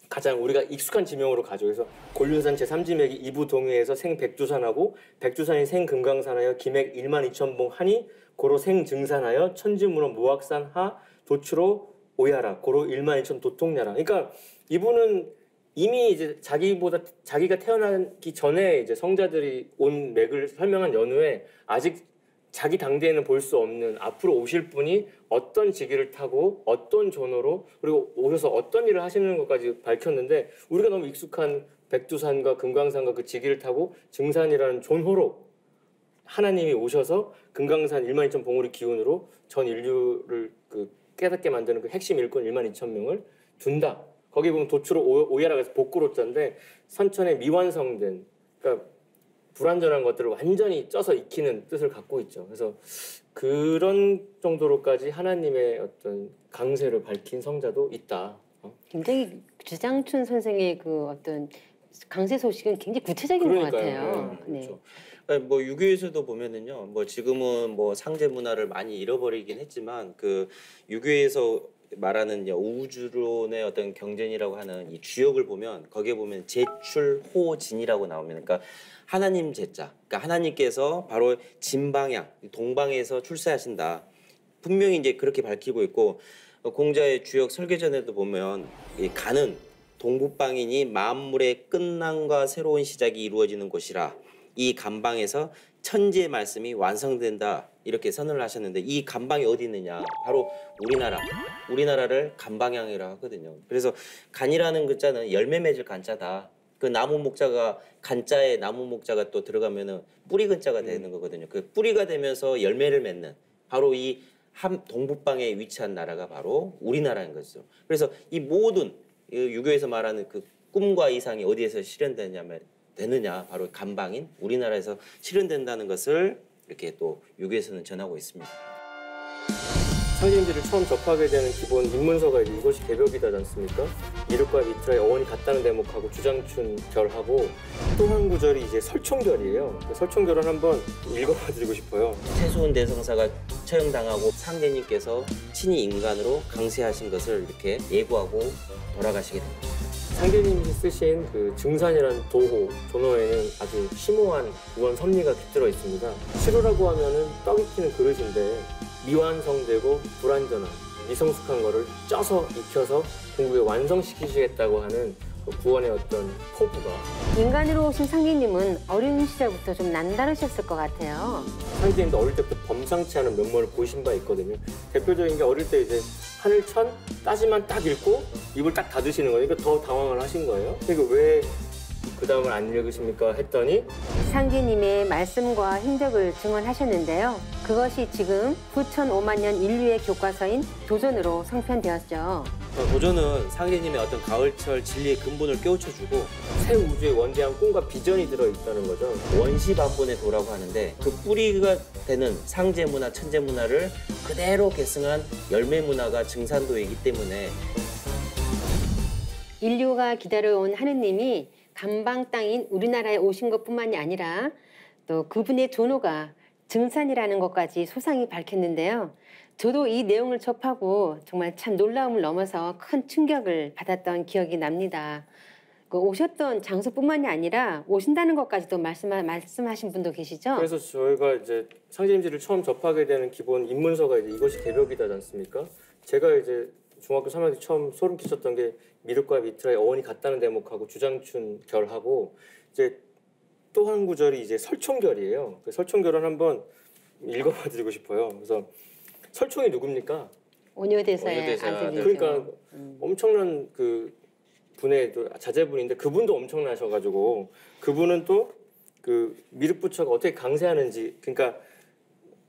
가장 우리가 익숙한 지명으로 가죠. 그래서 곤륜산 제3지맥이 이부동해에서 생백두산하고 백두산이 생금강산하여 기맥 12,000봉 하니 고로 생증산하여 천지문호 무악산 하 도추로 오야라 고로 12,000 도통야라. 그러니까 이분은 이미 이제 자기가 태어나기 전에 이제 성자들이 온 맥을 설명한 연후에 아직 자기 당대에는 볼 수 없는 앞으로 오실 분이 어떤 지기를 타고 어떤 전호로 그리고 오셔서 어떤 일을 하시는 것까지 밝혔는데 우리가 너무 익숙한 백두산과 금강산과 그 지기를 타고 증산이라는 존호로 하나님이 오셔서 금강산 12,000봉우리 기운으로 전 인류를 그 깨닫게 만드는 그 핵심 일꾼 12,000명을 둔다. 거기 보면 도추로 오야라고 해서 복구로자인데 선천에 미완성된 그러니까 불완전한 것들을 완전히 쪄서 익히는 뜻을 갖고 있죠. 그래서 그런 정도로까지 하나님의 어떤 강세를 밝힌 성자도 있다. 굉장히 주장춘 선생의 그 어떤 강세 소식은 굉장히 구체적인 것 같아요. 네. 그렇죠. 뭐 유교에서도 보면은요, 뭐 지금은 뭐 상제 문화를 많이 잃어버리긴 했지만 그 유교에서 말하는 이제 우주론의 어떤 경전이라고 하는 이 주역을 보면 거기에 보면 제출호진이라고 나오면 그러니까 하나님 제자, 그러니까 하나님께서 바로 진방향 동방에서 출세하신다. 분명히 이제 그렇게 밝히고 있고 공자의 주역 설계전에도 보면 이 간은 동북방이니 만물의 끝남과 새로운 시작이 이루어지는 곳이라 이 간방에서 천지의 말씀이 완성된다 이렇게 선언을 하셨는데 이 간방이 어디 있느냐 바로 우리나라를 간방향이라 하거든요. 그래서 간이라는 글자는 열매 맺을 간자다. 그 나무 목자가 간자에 나무 목자가 또 들어가면은 뿌리 근자가 되는 거거든요. 그 뿌리가 되면서 열매를 맺는 바로 이 동북방에 위치한 나라가 바로 우리나라인 거죠. 그래서 이 모든 유교에서 말하는 그 꿈과 이상이 어디에서 되느냐 바로 간방인 우리나라에서 실현된다는 것을 이렇게 또 유교에서는 전하고 있습니다. 상징지를 처음 접하게 되는 기본 입문서가 이제 이것이 개벽이다지 않습니까? 이륙과 미트라의 어원이 같다는 대목하고 주장춘 결하고 또 한 구절이 이제 설총결이에요. 그 설총결을 한번 읽어봐 드리고 싶어요. 최수훈 대성사가 처형당하고 상제님께서 친히 인간으로 강세하신 것을 이렇게 예고하고 돌아가시게 됩니다. 상제님이 쓰신 그 증산이라는 도호, 존호에는 아주 심오한 우원 섭리가 깃들어 있습니다. 시로라고 하면은 떡 익히는 그릇인데 미완성되고 불완전한, 미성숙한 거를 쪄서 익혀서 궁극에 완성시키시겠다고 하는 그 구원의 어떤 포부가. 인간으로 오신 상제님은 어린 시절부터 좀 남다르셨을 것 같아요. 상제님도 어릴 때부터 범상치 않은 면모를 보이신 바 있거든요. 대표적인 게 어릴 때 이제 하늘천 따지만 딱 읽고 입을 딱 닫으시는 거예요. 그러니까 더 당황을 하신 거예요. 그러니까 왜 그 다음을 안 읽으십니까? 했더니 상제님의 말씀과 행적을 증언하셨는데요. 그것이 지금 9,005만 년 인류의 교과서인 도전으로 성편되었죠. 도전은 상제님의 어떤 가을철 진리의 근본을 깨우쳐주고 새 우주의 원대한 꿈과 비전이 들어있다는 거죠. 원시반본의 도라고 하는데 그 뿌리가 되는 상제문화, 천제문화를 그대로 계승한 열매문화가 증산도이기 때문에 인류가 기다려온 하느님이 감방 땅인 우리나라에 오신 것뿐만이 아니라 또 그분의 존호가 증산이라는 것까지 소상히 밝혔는데요. 저도 이 내용을 접하고 정말 참 놀라움을 넘어서 큰 충격을 받았던 기억이 납니다. 그 오셨던 장소뿐만이 아니라 오신다는 것까지도 말씀하신 분도 계시죠? 그래서 저희가 이제 상제님지를 처음 접하게 되는 기본 입문서가 이제 이것이 개벽이다지 않습니까? 제가 이제 중학교 3학년 때 처음 소름 끼쳤던 게 미륵과 미트라의 어원이 같다는 대목하고 주장춘 결하고 이제 또 한 구절이 이제 설총결이에요. 그 설총결을 한번 읽어봐 드리고 싶어요. 그래서 설총이 누굽니까? 온효대사의 온효대사 아들이죠. 그러니까 엄청난 그 분의 또 자제분인데 그분도 엄청나셔가지고 그분은 또 그 미륵 부처가 어떻게 강세하는지, 그러니까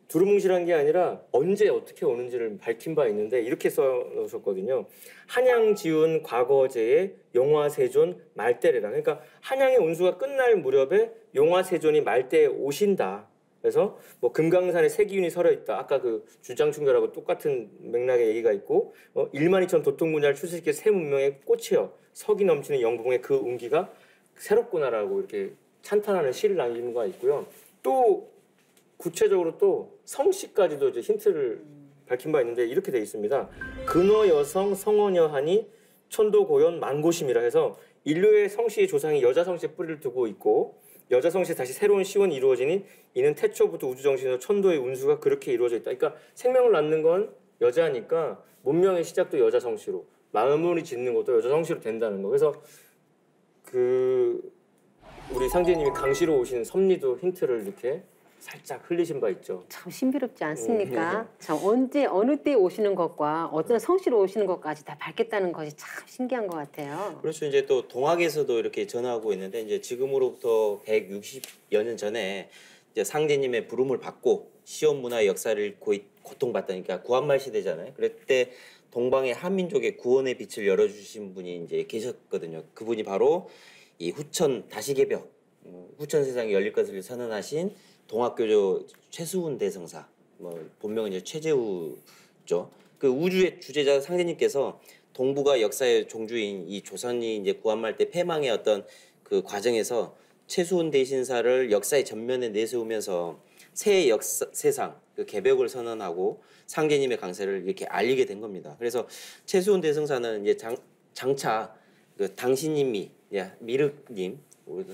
두루뭉실한 게 아니라 언제 어떻게 오는지를 밝힌 바 있는데 이렇게 써놓으셨거든요. 한양 지운 과거제의 용화세존 말대래라. 그러니까 한양의 운수가 끝날 무렵에 용화세존이 말대에 오신다. 그래서 뭐 금강산에 세기운이 서려 있다. 아까 그 주장충결하고 똑같은 맥락의 얘기가 있고 일만이천 도통문야를 출세시켜 새 문명의 꽃이여 석이 넘치는 영궁의 그 운기가 새롭구나라고 이렇게 찬탄하는 시를 남기는 거 있고요. 또 구체적으로 또 성씨까지도 이제 힌트를 밝힌 바 있는데 이렇게 돼 있습니다. 근어 여성 성어녀하니 천도고연 만고심이라 해서 인류의 성씨의 조상이 여자 성씨에 뿌리를 두고 있고 여자 성씨에 다시 새로운 시원이 이루어지니 이는 태초부터 우주정신으로 천도의 운수가 그렇게 이루어져 있다. 그러니까 생명을 낳는 건 여자니까 문명의 시작도 여자 성씨로, 마무리 짓는 것도 여자 성씨로 된다는 거. 그래서 그 우리 상제님이 강시로 오신 섭리도 힌트를 이렇게 살짝 흘리신 바 있죠. 참 신비롭지 않습니까? 참 언제 어느 때 오시는 것과 어떤 성씨로 오시는 것까지 다 밝혔다는 것이 참 신기한 것 같아요. 그렇죠. 이제 또 동학에서도 이렇게 전하고 있는데 이제 지금으로부터 160여 년 전에 이제 상제님의 부름을 받고 시온 문화의 역사를 고통받다니까 구한말 시대잖아요. 그럴 때 동방의 한민족의 구원의 빛을 열어주신 분이 이제 계셨거든요. 그분이 바로 이 후천 다시개벽, 후천 세상이 열릴 것을 선언하신 동학교조 최수훈 대성사, 뭐 본명은 이제 최재우죠. 그 우주의 주제자 상제님께서 동북아 역사의 종주인 이 조선이 이제 구한말 때 패망의 어떤 그 과정에서 최수훈 대신사를 역사의 전면에 내세우면서 새 세상 그 개벽을 선언하고 상제님의 강세를 이렇게 알리게 된 겁니다. 그래서 최수훈 대성사는 이제 장차 그 당신님이 미륵님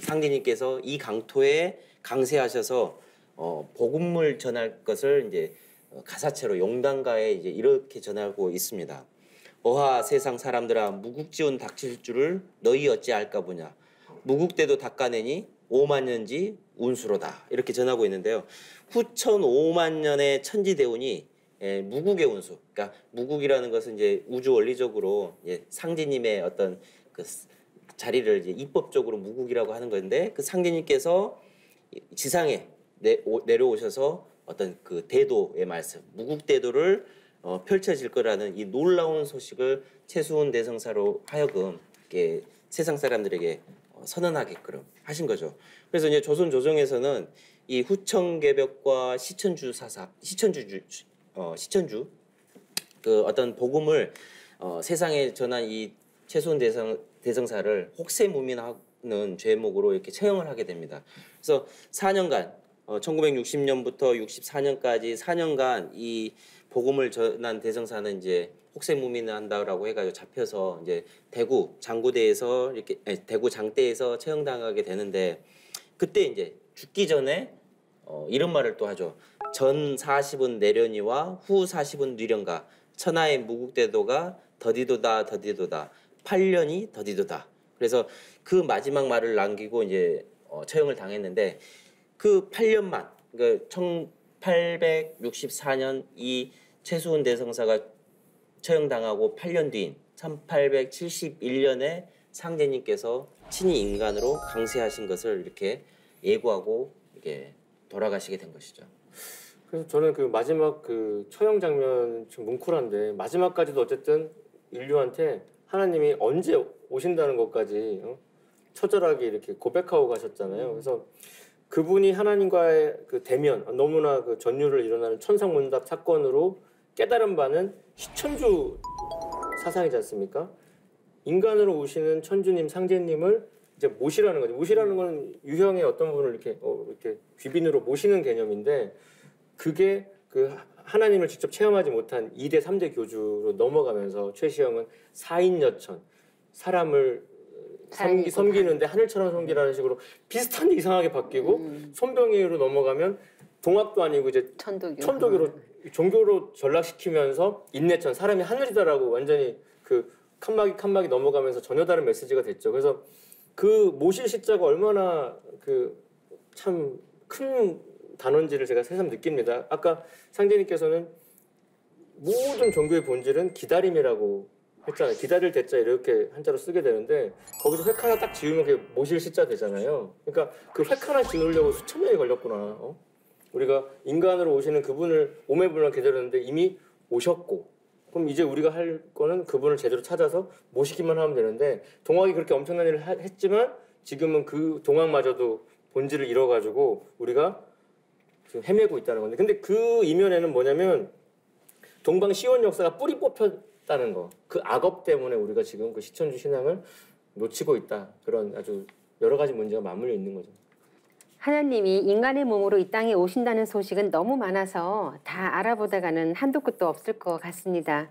상제님께서 이 강토에 강세하셔서 복음을 전할 것을 이제 가사체로 용단가에 이제 이렇게 전하고 있습니다. 어하 세상 사람들아 무국지온 닥칠 줄을 너희 어찌 알까 보냐. 무국대도 닦아내니 5만 년지 운수로다. 이렇게 전하고 있는데요. 후천 5만 년의 천지대운이 무국의 운수. 그러니까 무국이라는 것은 이제 우주 원리적으로 상제님의 어떤 그 자리를 이제 입법적으로 무국이라고 하는 건데 그 상제님께서 지상에 내려오셔서 어떤 그 대도의 말씀, 무국대도를 펼쳐질 거라는 이 놀라운 소식을 최수훈 대성사로 하여금 이렇게 세상 사람들에게 선언하게끔 하신 거죠. 그래서 이제 조선 조정에서는 이 후천개벽과 시천주 그 어떤 복음을 세상에 전한 이 최수훈 대성사를 혹세무민하는 죄목으로 이렇게 처형을 하게 됩니다. 그래서 4년간 1960년부터 64년까지 4년간 이 복음을 전한 대성사는 이제 혹세무민한다라고 해가지고 잡혀서 이제 대구 장구대에서 이렇게 대구 장대에서 처형당하게 되는데 그때 이제 죽기 전에 이런 말을 또 하죠. 전 40은 내려니와 후 40은 뉘련가 천하의 무국대도가 더디도다 더디도다 8년이 더디도다. 그래서 그 마지막 말을 남기고 이제 처형을 당했는데 그 8년만 그러니까 1864년 이 최수훈 대성사가 처형당하고 8년 뒤인 1871년에 상제님께서 친히 인간으로 강세하신 것을 이렇게 예고하고 이게 돌아가시게 된 것이죠. 그래서 저는 그 마지막 그 처형 장면 좀 뭉클한데 마지막까지도 어쨌든 인류한테 하나님이 언제 오신다는 것까지 처절하게 이렇게 고백하고 가셨잖아요. 그래서 그분이 하나님과의 그 대면 너무나 그 전율을 일어나는 천상문답 사건으로 깨달은 바는 시천주 사상이지 않습니까? 인간으로 오시는 천주님, 상제님을 이제 모시라는 거죠. 모시라는 건 유형의 어떤 분을 이렇게 귀빈으로 모시는 개념인데 그게 그 하나님을 직접 체험하지 못한 2대, 3대 교주로 넘어가면서 최시영은 사인여천, 사람을 섬기는데 하늘처럼 섬기라는 식으로 비슷한데 이상하게 바뀌고 손병희로 넘어가면 동학도 아니고 이제 천도교로 종교로 전락시키면서 인내천, 사람이 하늘이다라고 완전히 그 칸막이 넘어가면서 전혀 다른 메시지가 됐죠. 그래서 그 모실 시자가 얼마나 그 참 큰 단원지를 제가 새삼 느낍니다. 아까 상제님께서는 모든 종교의 본질은 기다림이라고 했잖아요. 기다릴 대자 이렇게 한자로 쓰게 되는데 거기서 획 하나 딱 지우면 그게 모실 시자 되잖아요. 그러니까 그 획 하나 지우려고 수천 년이 걸렸구나. 우리가 인간으로 오시는 그분을 오매불만 기다렸는데 이미 오셨고 그럼 이제 우리가 할 거는 그분을 제대로 찾아서 모시기만 하면 되는데 동학이 그렇게 엄청난 일을 했지만 지금은 그 동학마저도 본질을 잃어가지고 우리가 지금 헤매고 있다는 건데 근데 그 이면에는 뭐냐면 동방 시원 역사가 뿌리 뽑혔다는 거 그 악업 때문에 우리가 지금 그 시천주 신앙을 놓치고 있다 그런 아주 여러 가지 문제가 맞물려 있는 거죠. 하나님이 인간의 몸으로 이 땅에 오신다는 소식은 너무 많아서 다 알아보다가는 한도 끝도 없을 것 같습니다.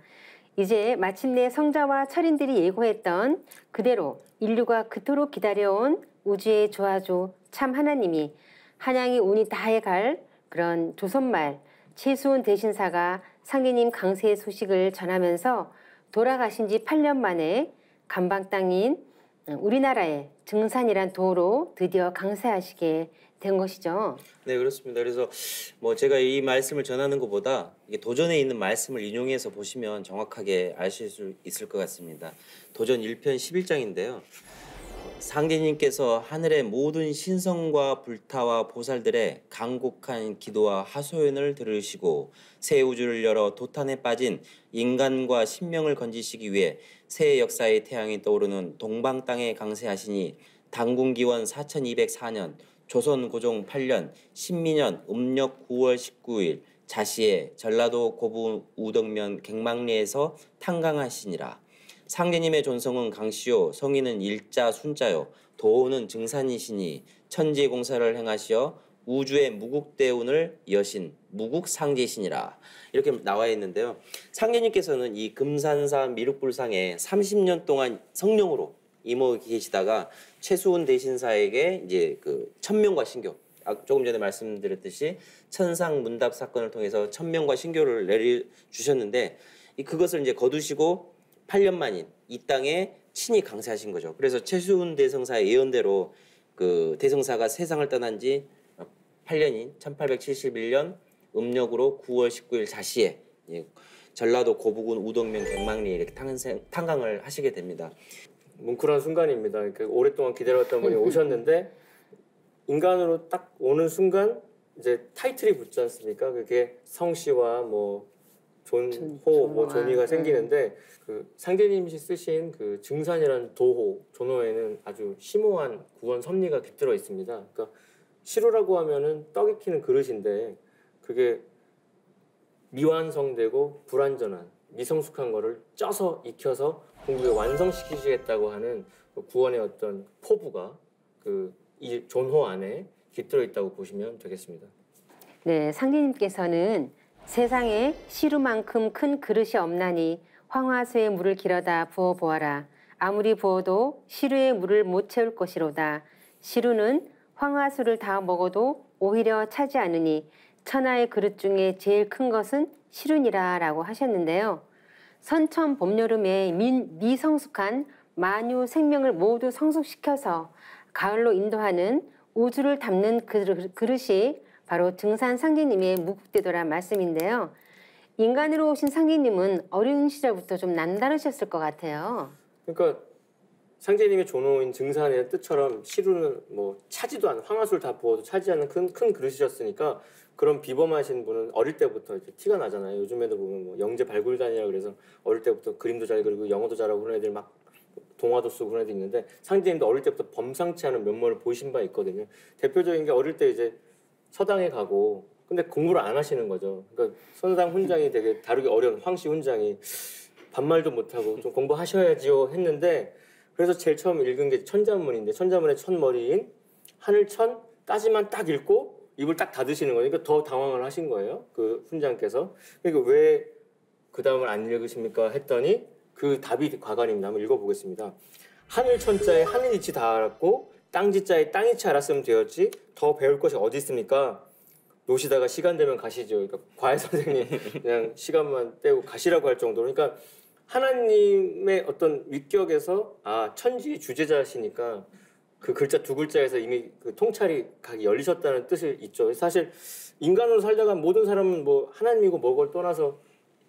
이제 마침내 성자와 철인들이 예고했던 그대로 인류가 그토록 기다려온 우주의 조화조 참 하나님이 한양이 운이 다해갈 그런 조선말 최수훈 대신사가 상계님 강세의 소식을 전하면서 돌아가신 지 8년 만에 간방 땅인 우리나라의 증산이란 도로 드디어 강세하시게 된 것이죠. 네, 그렇습니다. 그래서 뭐 제가 이 말씀을 전하는 것보다 이게 도전에 있는 말씀을 인용해서 보시면 정확하게 아실 수 있을 것 같습니다. 도전 1편 11장인데요. 상제님께서 하늘의 모든 신성과 불타와 보살들의 간곡한 기도와 하소연을 들으시고 새 우주를 열어 도탄에 빠진 인간과 신명을 건지시기 위해 새 역사의 태양이 떠오르는 동방 땅에 강세하시니 당군기원 4204년 조선 고종 8년 신민년 음력 9월 19일 자시에 전라도 고부 우덕면 갱망리에서 탄강하시니라. 상제님의 존성은 강시요 성인은 일자 순자요 도호는 증산이시니 천지 공사를 행하시어 우주의 무국대운을 여신 무국상제시니라. 이렇게 나와 있는데요. 상제님께서는 이 금산사 미륵불상에 30년 동안 성령으로 임하고 계시다가 최수훈 대신사에게 이제 그 천명과 신교 조금 전에 말씀드렸듯이 천상문답 사건을 통해서 천명과 신교를 내려주셨는데 그것을 이제 거두시고 8년 만인 이 땅에 친히 강세하신 거죠. 그래서 최수훈 대성사의 예언대로 그 대성사가 세상을 떠난 지 8년인 1871년 음력으로 9월 19일 자시에 전라도 고부군 우덕면 갱망리에 이렇게 탄강을 하시게 됩니다. 뭉클한 순간입니다. 그 오랫동안 기다렸던 분이 오셨는데 인간으로 딱 오는 순간 이제 타이틀이 붙지 않습니까? 그게 성씨와 뭐 존호, 뭐 존위가 생기는데 그 상제님이 쓰신 그 증산이라는 도호, 존호에는 아주 심오한 구원 섭리가 깃들어 있습니다. 그러니까 시루라고 하면은 떡 익히는 그릇인데 그게 미완성되고 불완전한 미성숙한 거를 쪄서 익혀서 공부에 완성시키시겠다고 하는 그 구원의 어떤 포부가 이 존호 안에 깃들어 있다고 보시면 되겠습니다. 네, 상제님께서는 세상에 시루만큼 큰 그릇이 없나니 황화수에 물을 길어다 부어 보아라. 아무리 부어도 시루에 물을 못 채울 것이로다. 시루는 황화수를 다 먹어도 오히려 차지 않으니 천하의 그릇 중에 제일 큰 것은 시루니라 라고 하셨는데요. 선천 봄여름에 미성숙한 만유 생명을 모두 성숙시켜서 가을로 인도하는 우주를 담는 그릇이 바로 증산 상제님의 무국대도란 말씀인데요. 인간으로 오신 상제님은 어린 시절부터 좀 남다르셨을 것 같아요. 그러니까 상제님의 존호인 증산의 뜻처럼 시루는 뭐 차지도 않은 황화수를 다 부어도 차지 않는 큰 그릇이셨으니까 그런 비범하신 분은 어릴 때부터 이제 티가 나잖아요. 요즘에도 보면 뭐 영재 발굴단이라 그래서 어릴 때부터 그림도 잘 그리고 영어도 잘하고 그런 애들 막 동화도 쓰고 그런 애들 있는데 상제님도 어릴 때부터 범상치 않은 면모를 보이신 바 있거든요. 대표적인 게 어릴 때 이제 서당에 가고 근데 공부를 안 하시는 거죠. 그러니까 선상 훈장이 되게 다루기 어려운 황씨 훈장이 반말도 못하고 좀 공부하셔야지요 했는데 그래서 제일 처음 읽은 게 천자문인데 천자문의 첫머리인 하늘천 따지만 딱 읽고 입을 딱 닫으시는 거니까 그러니까 더 당황을 하신 거예요. 그 훈장께서. 그러니까 왜 그 다음을 안 읽으십니까 했더니 그 답이 과관입니다. 한번 읽어보겠습니다. 하늘천자에 하늘이치 다 알았고 땅지자에 땅이치 알았으면 되었지 더 배울 것이 어디 있습니까? 노시다가 시간 되면 가시죠. 그러니까 과외 선생님 그냥 시간만 떼고 가시라고 할 정도로 그러니까 하나님의 어떤 위격에서 천지 주제자시니까 그 글자 두 글자에서 이미 그 통찰이 각이 열리셨다는 뜻이 있죠. 사실 인간으로 살다가 모든 사람은 뭐 하나님이고 뭐걸 떠나서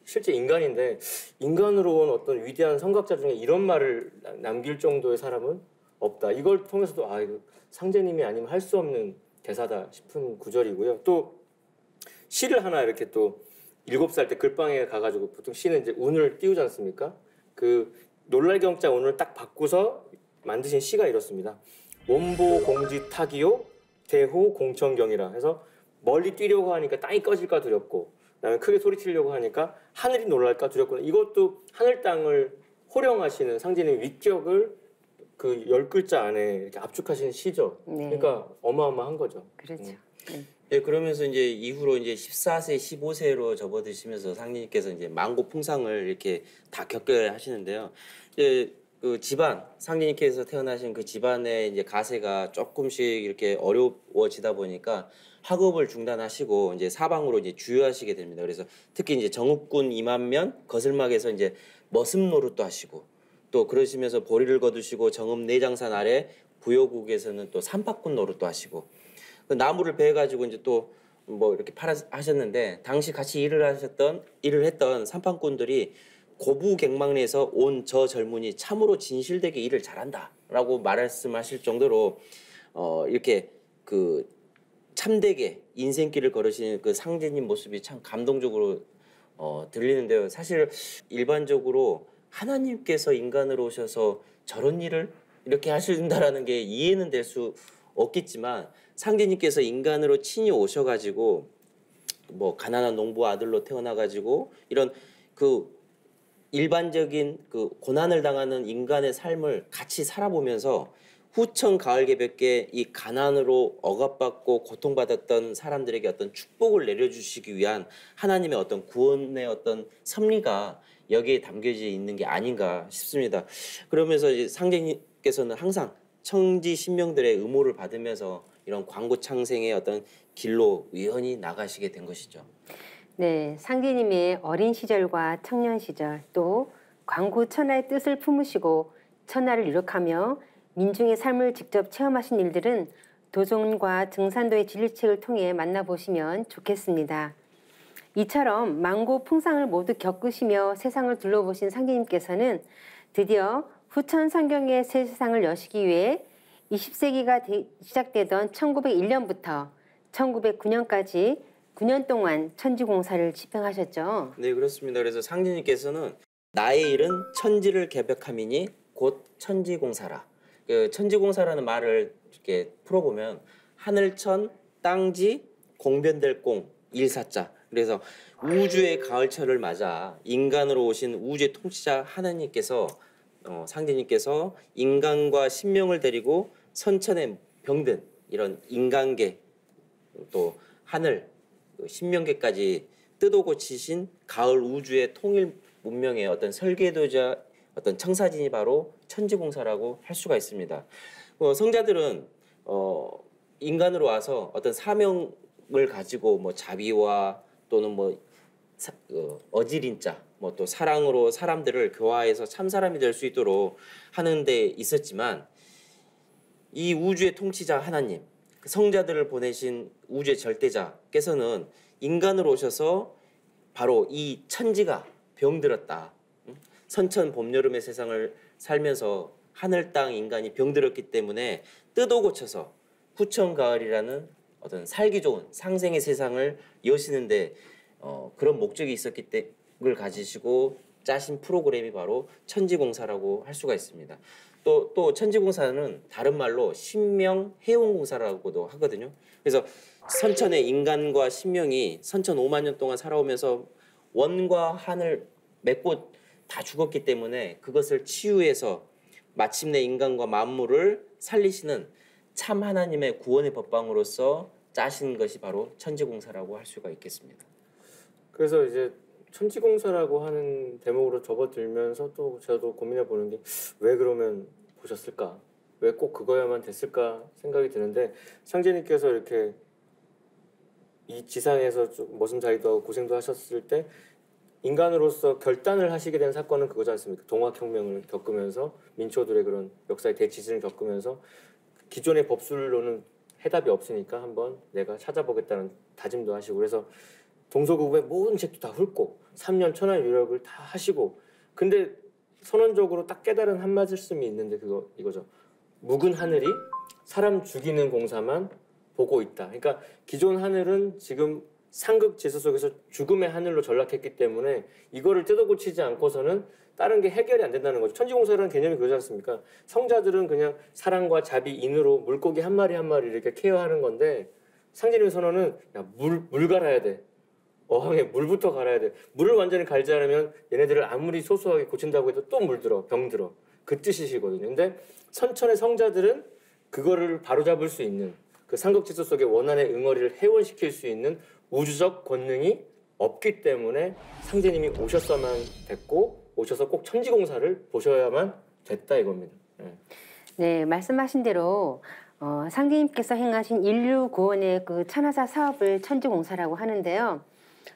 실제 인간인데 인간으로 온 어떤 위대한 성각자 중에 이런 말을 남길 정도의 사람은 없다. 이걸 통해서도 이거 상제님이 아니면 할 수 없는 대사다 싶은 구절이고요. 또 시를 하나 이렇게 또 7살 때 글방에 가가지고 보통 시는 이제 운을 띄우지 않습니까? 그 놀랄경자 운을 딱 바꾸서 만드신 시가 이렇습니다. 원보 공지 타기요 대호 공천경이라 해서 멀리 뛰려고 하니까 땅이 꺼질까 두렵고 그다음에 크게 소리치려고 하니까 하늘이 놀랄까 두렵고 이것도 하늘 땅을 호령하시는 상제님의 위격을 그 10글자 안에 이렇게 압축하시는 시죠. 네. 그러니까 어마어마한 거죠. 그렇죠. 예, 그러면서 이제 이후로 이제 14세, 15세로 접어드시면서 상님께서 이제 만고 풍상을 이렇게 다 겪어야 하시는데요. 이제 그 집안 상님께서 태어나신 그 집안의 이제 가세가 조금씩 이렇게 어려워지다 보니까 학업을 중단하시고 이제 사방으로 이제 주유하시게 됩니다. 그래서 특히 이제 정읍군 2만면 거슬막에서 이제 머슴 노릇도 하시고 또 그러시면서 보리를 거두시고 정읍 내장산 아래 부여국에서는 또 산파꾼 노릇도 하시고 그 나무를 베가지고 이제 또 뭐 이렇게 하셨는데 당시 같이 일을 했던 산파꾼들이 고부갱망리에서 온 저 젊은이 참으로 진실되게 일을 잘한다라고 말씀하실 정도로 이렇게 그 참되게 인생길을 걸으시는 그 상제님 모습이 참 감동적으로 들리는데요. 사실 일반적으로 하나님께서 인간으로 오셔서 저런 일을 이렇게 하신다라는 게 이해는 될 수 없겠지만 상제님께서 인간으로 친히 오셔가지고 뭐 가난한 농부 아들로 태어나가지고 이런 그 일반적인 그 고난을 당하는 인간의 삶을 같이 살아보면서 후천 가을 개벽에 이 가난으로 억압받고 고통받았던 사람들에게 어떤 축복을 내려주시기 위한 하나님의 어떤 구원의 어떤 섭리가 여기에 담겨져 있는 게 아닌가 싶습니다. 그러면서 이제 상제님께서는 항상 청지 신명들의 의모를 받으면서 이런 광고 창생의 어떤 길로 우연히 나가시게 된 것이죠. 네, 상제님의 어린 시절과 청년 시절 또 광고 천하의 뜻을 품으시고 천하를 유력하며 민중의 삶을 직접 체험하신 일들은 도종과 증산도의 진리책을 통해 만나보시면 좋겠습니다. 이처럼 만고 풍상을 모두 겪으시며 세상을 둘러보신 상제님께서는 드디어 후천 성경의 새 세상을 여시기 위해 20세기가 시작되던 1901년부터 1909년까지 9년 동안 천지공사를 집행하셨죠. 네, 그렇습니다. 그래서 상제님께서는 나의 일은 천지를 개벽함이니 곧 천지공사라. 그 천지공사라는 말을 이렇게 풀어보면 하늘천, 땅지, 공변될 공, 일사자 그래서 우주의 가을철을 맞아 인간으로 오신 우주의 통치자 하나님께서 상제님께서 인간과 신명을 데리고 선천에 병든 이런 인간계 또 하늘 신명계까지 뜯어 고치신 가을 우주의 통일 문명의 어떤 설계도자 어떤 청사진이 바로 천지공사라고 할 수가 있습니다. 성자들은 인간으로 와서 어떤 사명을 가지고 뭐 자비와 또는 뭐 어지린자 뭐 또 사랑으로 사람들을 교화해서 참 사람이 될 수 있도록 하는 데 있었지만 이 우주의 통치자 하나님 성자들을 보내신 우주의 절대자께서는 인간으로 오셔서 바로 이 천지가 병들었다. 선천 봄 여름의 세상을 살면서 하늘 땅 인간이 병들었기 때문에 뜯어 고쳐서 후천 가을이라는 어떤 살기 좋은 상생의 세상을 여시는데 그런 목적이 있었기 때문을 가지시고 짜신 프로그램이 바로 천지공사라고 할 수가 있습니다. 또 천지공사는 다른 말로 신명 해운공사라고도 하거든요. 그래서 선천의 인간과 신명이 선천 5만 년 동안 살아오면서 원과 한을 맺고 다 죽었기 때문에 그것을 치유해서 마침내 인간과 만물을 살리시는 참 하나님의 구원의 법방으로서 짜신 것이 바로 천지공사라고 할 수가 있겠습니다. 그래서 이제 천지공사라고 하는 대목으로 접어들면서 또 저도 고민해 보는 게 왜 그러면 보셨을까? 왜 꼭 그거야만 됐을까 생각이 드는데 상제님께서 이렇게 이 지상에서 좀 머슴살이도 하고 고생도 하셨을 때 인간으로서 결단을 하시게 된 사건은 그거지 않습니까? 동학혁명을 겪으면서 민초들의 그런 역사의 대지진을 겪으면서 기존의 법술로는 해답이 없으니까 한번 내가 찾아보겠다는 다짐도 하시고 그래서 동서고금의 모든 책도 다 훑고 3년 천하 유력을 다 하시고 근데 선언적으로 딱 깨달은 한 말씀이 있는데 이거죠. 묵은 하늘이 사람 죽이는 공사만 보고 있다. 그러니까 기존 하늘은 지금 상극 질서 속에서 죽음의 하늘로 전락했기 때문에 이거를 뜯어 고치지 않고서는 다른 게 해결이 안 된다는 거죠. 천지공사라는 개념이 그러지 않습니까? 성자들은 그냥 사랑과 자비, 인으로 물고기 한 마리 한 마리 이렇게 케어하는 건데 상제님 선언은 야, 물 갈아야 돼. 어항에 물부터 갈아야 돼. 물을 완전히 갈지 않으면 얘네들을 아무리 소소하게 고친다고 해도 또 물들어, 병들어. 그 뜻이시거든요. 근데 선천의 성자들은 그거를 바로잡을 수 있는 그 삼각지수 속의 원한의 응어리를 해원시킬 수 있는 우주적 권능이 없기 때문에 상제님이 오셨어만 됐고 오셔서 꼭 천지공사를 보셔야만 됐다 이겁니다. 네, 말씀하신 대로 상제님께서 행하신 인류 구원의 그 천하사 사업을 천지공사라고 하는데요.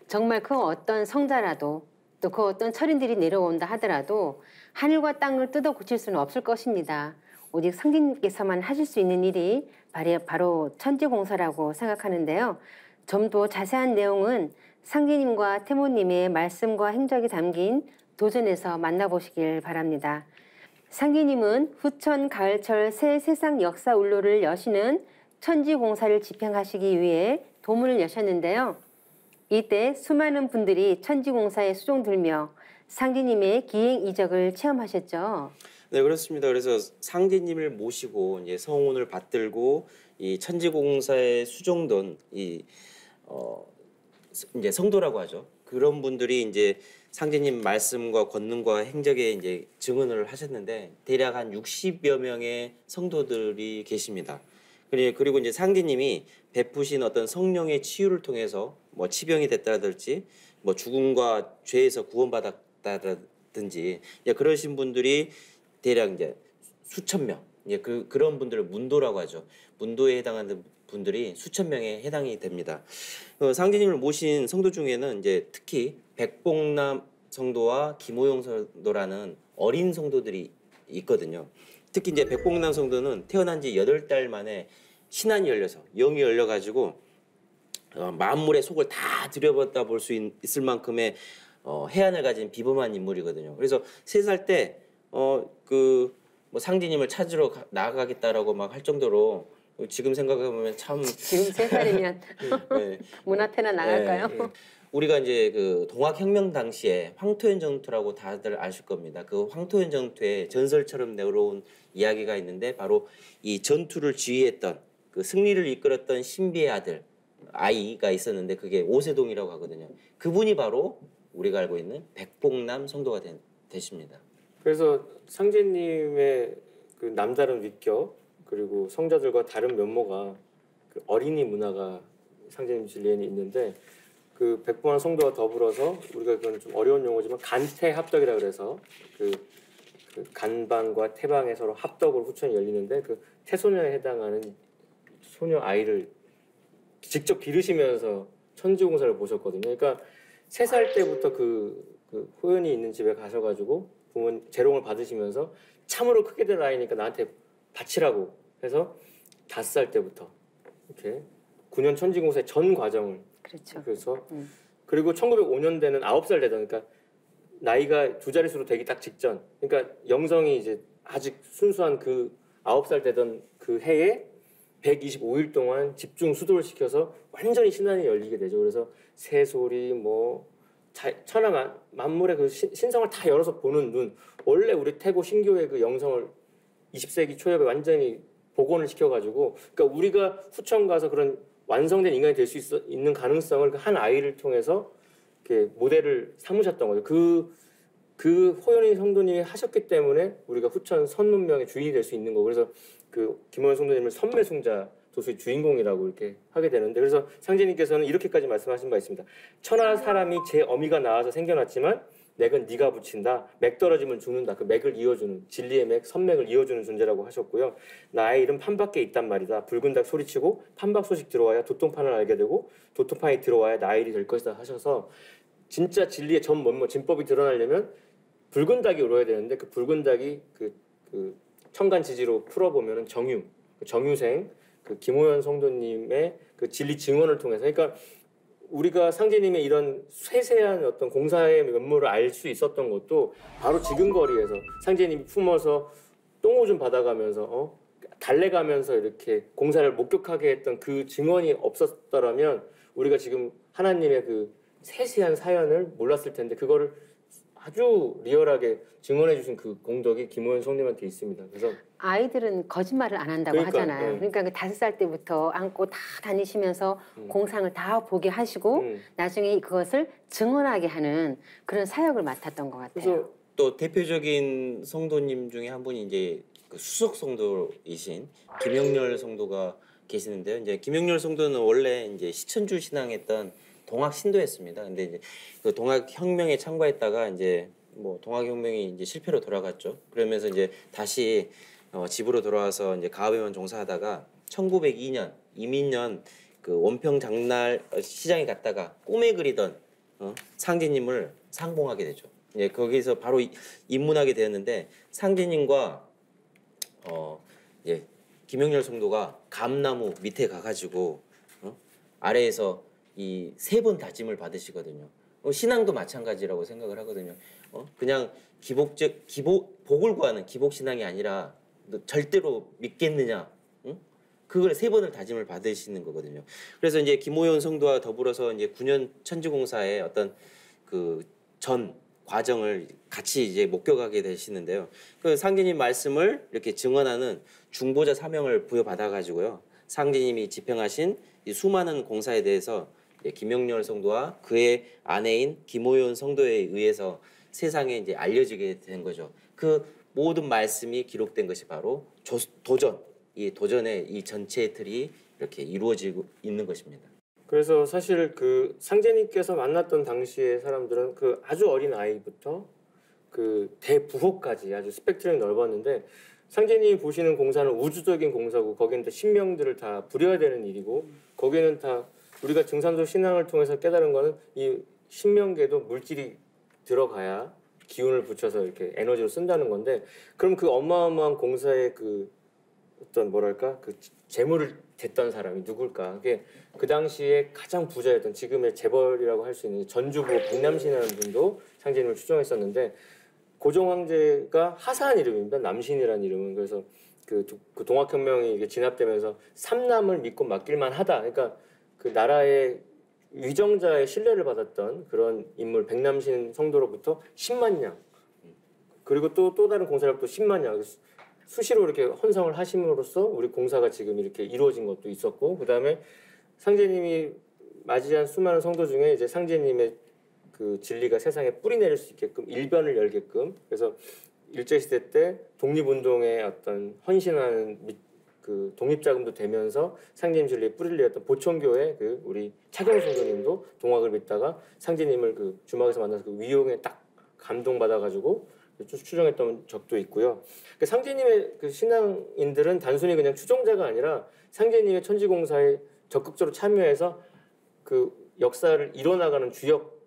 정말 그 어떤 성자라도 또 그 어떤 철인들이 내려온다 하더라도 하늘과 땅을 뜯어 고칠 수는 없을 것입니다. 오직 상제님께서만 하실 수 있는 일이 바로 천지공사라고 생각하는데요. 좀 더 자세한 내용은 상제님과 태모님의 말씀과 행적이 담긴 도전에서 만나보시길 바랍니다. 상제님은 후천 가을철 새 세상 역사 울로를 여시는 천지공사를 집행하시기 위해 도문을 여셨는데요. 이때 수많은 분들이 천지공사에 수종들며 상제님의 기행 이적을 체험하셨죠. 네, 그렇습니다. 그래서 상제님을 모시고 이제 성운을 받들고 이 천지공사에 수종된 이제 성도라고 하죠. 그런 분들이 이제 상제님 말씀과 권능과 행적에 이제 증언을 하셨는데 대략 한 60여 명의 성도들이 계십니다. 그리고 이제 상제님이 베푸신 어떤 성령의 치유를 통해서 뭐 치병이 됐다든지 뭐 죽음과 죄에서 구원받았다든지 그러신 분들이 대략 이제 수천 명, 그런 분들을 문도라고 하죠. 문도에 해당하는 분들이 수천 명에 해당이 됩니다. 상제님을 모신 성도 중에는 이제 특히 백봉남 성도와 김호용 성도라는 어린 성도들이 있거든요. 특히 이제 백봉남 성도는 태어난 지 8달 만에 신안이 열려서 영이 열려가지고 만물의 속을 다 들여다보다 볼 수 있을 만큼의 해안을 가진 비범한 인물이거든요. 그래서 3살 때 뭐 상제님을 찾으러 나가겠다라고 막 할 정도로 지금 생각해보면 참 지금 3살이면 네. 문 앞에나 나갈까요? 네. 우리가 이제 그 동학혁명 당시에 황토현 전투라고 다들 아실 겁니다. 그 황토현 전투에 전설처럼 내려온 이야기가 있는데 바로 이 전투를 지휘했던 그 승리를 이끌었던 신비의 아들 아이가 있었는데 그게 오세동이라고 하거든요. 그분이 바로 우리가 알고 있는 백봉남 성도가 되십니다. 그래서 상제님의 그 남다른 위격 그리고 성자들과 다른 면모가 그 어린이 문화가 상제님 진리에는 있는데 그 백봉남 성도와 더불어서 우리가 그건 좀 어려운 용어지만 간태합덕이라 그래서 그 간방과 태방에 서로 합덕으로 후천이 열리는데 그 태소년에 해당하는 소녀 아이를 직접 기르시면서 천지공사를 보셨거든요. 그러니까 3살 때부터 그 호연이 있는 집에 가셔가지고 부모 재롱을 받으시면서 참으로 크게 될 아이니까 나한테 바치라고 해서 5살 때부터 이렇게 9년 천지공사의 전 과정을 그렇죠. 그래서 그리고 1905년대는 9살 되던 그러니까 나이가 2자릿수로 되기 딱 직전 그러니까 영성이 이제 아직 순수한 그 9살 되던 그 해에 125일 동안 집중 수도를 시켜서 완전히 신안이 열리게 되죠. 그래서 새소리 뭐 천하 만물의 그 신성을 다 열어서 보는 눈 원래 우리 태고 신교의 그 영성을 20세기 초엽에 완전히 복원을 시켜가지고 그러니까 우리가 후천 가서 그런 완성된 인간이 될 수 있는 가능성을 그 한 아이를 통해서 이렇게 모델을 삼으셨던 거죠. 그 호연이 성도님이 하셨기 때문에 우리가 후천 선문명의 주인이 될 수 있는 거고 그래서 그 김호연 성도님을 선매숭자 도수의 주인공이라고 이렇게 하게 되는데 그래서 상제님께서는 이렇게까지 말씀하신 바 있습니다. 천하 사람이 제 어미가 나와서 생겨났지만 맥은 네가 붙인다. 맥 떨어지면 죽는다. 그 맥을 이어주는 진리의 맥, 선맥을 이어주는 존재라고 하셨고요. 나의 이름 판밖에 있단 말이다. 붉은 닭 소리치고 판박 소식 들어와야 도통판을 알게 되고 도통판이 들어와야 나의 일이 될 것이다 하셔서 진짜 진리의 전 면모, 진법이 드러나려면 붉은 닭이 울어야 되는데 그 붉은 닭이 그 천간 지지로 풀어보면은 정유생 그 김호연 성도님의 그 진리 증언을 통해서 그러니까 우리가 상제님의 이런 세세한 어떤 공사의 면모를 알 수 있었던 것도 바로 지금 거리에서 상제님이 품어서 똥오줌 받아가면서 달래가면서 이렇게 공사를 목격하게 했던 그 증언이 없었더라면 우리가 지금 하나님의 그 세세한 사연을 몰랐을 텐데 그거를 아주 리얼하게 증언해 주신 그 공덕이 김호연 성님한테 있습니다. 그래서 아이들은 거짓말을 안 한다고 하잖아요. 네. 그러니까 그 5살 때부터 안고 다 다니시면서 공상을 다 보게 하시고 나중에 그것을 증언하게 하는 그런 사역을 맡았던 것 같아요. 그래서 또 대표적인 성도님 중에 한 분이 이제 그 수석 성도이신 김영렬 성도가 계시는데요. 이제 김영렬 성도는 원래 이제 시천주 신앙했던 동학 신도였습니다. 근데 이제 그 동학 혁명에 참가했다가 이제 뭐 동학 혁명이 이제 실패로 돌아갔죠. 그러면서 이제 다시 집으로 돌아와서 이제 가업에만 종사하다가 1902년 이민년 그 원평 장날 시장에 갔다가 꿈에 그리던 상제님을 상봉하게 되죠. 예, 거기서 바로 입문하게 되었는데 상제님과 예, 김영렬 성도가 감나무 밑에 가가지고 아래에서 이 3번 다짐을 받으시거든요. 신앙도 마찬가지라고 생각을 하거든요. 그냥 복을 구하는 기복 신앙이 아니라 너 절대로 믿겠느냐? 응? 그걸 3번을 다짐을 받으시는 거거든요. 그래서 이제 김호연 성도와 더불어서 이제 9년 천지공사의 어떤 그 전 과정을 같이 이제 목격하게 되시는데요. 그 상제님 말씀을 이렇게 증언하는 중보자 사명을 부여받아 가지고요. 상제님이 집행하신 이 수많은 공사에 대해서 김영렬 성도와 그의 아내인 김호연 성도에 의해서 세상에 이제 알려지게 된 거죠. 그 모든 말씀이 기록된 것이 바로 도전, 이 도전의 이 전체 틀이 이렇게 이루어지고 있는 것입니다. 그래서 사실 그 상제님께서 만났던 당시의 사람들은 그 아주 어린 아이부터 그 대부호까지 아주 스펙트럼이 넓었는데 상제님이 보시는 공사는 우주적인 공사고 거기는 다 신명들을 다 부려야 되는 일이고 거기는 다 우리가 증산도 신앙을 통해서 깨달은 거는 이 신명계도 물질이 들어가야 기운을 붙여서 이렇게 에너지로 쓴다는 건데 그럼 그 어마어마한 공사의 그 어떤 뭐랄까 그 재물을 댔던 사람이 누굴까? 그게 그 당시에 가장 부자였던 지금의 재벌이라고 할 수 있는 전주부 백남신이라는 분도 상제님을 추종했었는데 고종 황제가 하사한 이름입니다. 남신이라는 이름은 그래서 그 동학혁명이 이게 진압되면서 삼남을 믿고 맡길만 하다. 그러니까 그 나라의 위정자의 신뢰를 받았던 그런 인물 백남신 성도로부터 10만 냥 그리고 또 다른 공사를 또 10만 냥 수시로 이렇게 헌성을 하심으로써 우리 공사가 지금 이렇게 이루어진 것도 있었고 그 다음에 상제님이 맞이한 수많은 성도 중에 이제 상제님의 그 진리가 세상에 뿌리 내릴 수 있게끔 일변을 열게끔, 그래서 일제시대 때 독립운동에 어떤 헌신하는 그 독립자금도 되면서 상제님 진리에 뿌리를 내렸던 보천교회 그 우리 차경 성도님도 동학을 믿다가 상제님을 그 주막에서 만나서 그 위용에 딱 감동받아가지고 추종했던 적도 있고요. 그 상제님의 그 신앙인들은 단순히 그냥 추종자가 아니라 상제님의 천지공사에 적극적으로 참여해서 그 역사를 이뤄나가는 주역,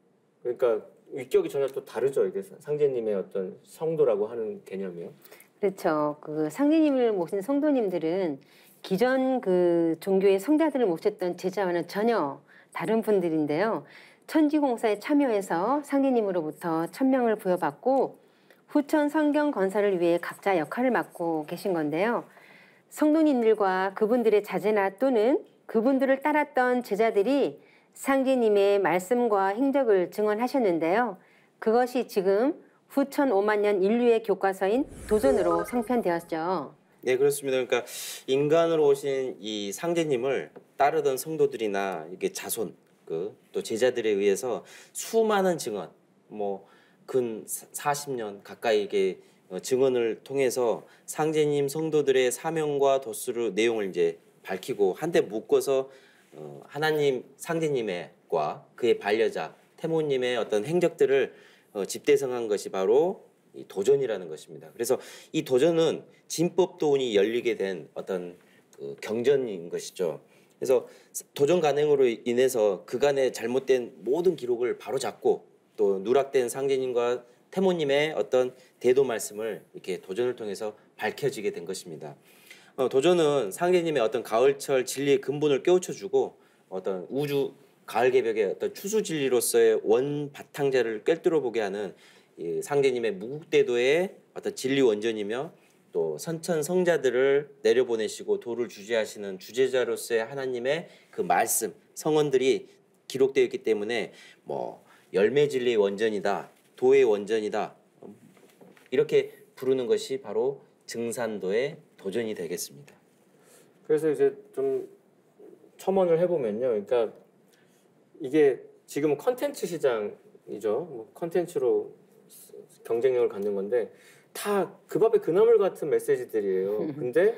그러니까 위격이 전혀 또 다르죠. 이게 상제님의 어떤 성도라고 하는 개념이요. 그렇죠. 그 상제님을 모신 성도님들은 기존 그 종교의 성자들을 모셨던 제자와는 전혀 다른 분들인데요. 천지공사에 참여해서 상제님으로부터 천명을 부여받고 후천 성경 건설을 위해 각자 역할을 맡고 계신 건데요. 성도님들과 그분들의 자제나 또는 그분들을 따랐던 제자들이 상제님의 말씀과 행적을 증언하셨는데요. 그것이 지금 후천 5만 년 인류의 교과서인 도전으로 성편되었죠. 네, 그렇습니다. 그러니까 인간으로 오신 이 상제님을 따르던 성도들이나 이게 자손, 또 제자들에 의해서 수많은 증언, 근 40년 가까이 이게 증언을 통해서 상제님 성도들의 사명과 도수를 내용을 이제 밝히고 한데 묶어서 하나님 상제님과 그의 반려자 태모님의 어떤 행적들을 집대성한 것이 바로 이 도전이라는 것입니다. 그래서 이 도전은 진법도운이 열리게 된 어떤 그 경전인 것이죠. 그래서 도전 간행으로 인해서 그간의 잘못된 모든 기록을 바로잡고 또 누락된 상제님과 태모님의 어떤 대도 말씀을 이렇게 도전을 통해서 밝혀지게 된 것입니다. 도전은 상제님의 어떤 가을철 진리의 근본을 깨우쳐주고 어떤 우주 가을 개벽의 어떤 추수 진리로서의 원 바탕자를 꿰뚫어 보게 하는 이 상제님의 무국대도의 어떤 진리 원전이며 또 선천 성자들을 내려보내시고 도를 주재하시는 주제자로서의 하나님의 그 말씀 성언들이 기록되어 있기 때문에 열매 진리의 원전이다, 도의 원전이다 이렇게 부르는 것이 바로 증산도의 도전이 되겠습니다. 그래서 이제 좀 첨언을 해보면요, 그러니까 이게 지금 컨텐츠 시장이죠. 컨텐츠로 경쟁력을 갖는 건데 다 그 밥에 그 나물 같은 메시지들이에요. 근데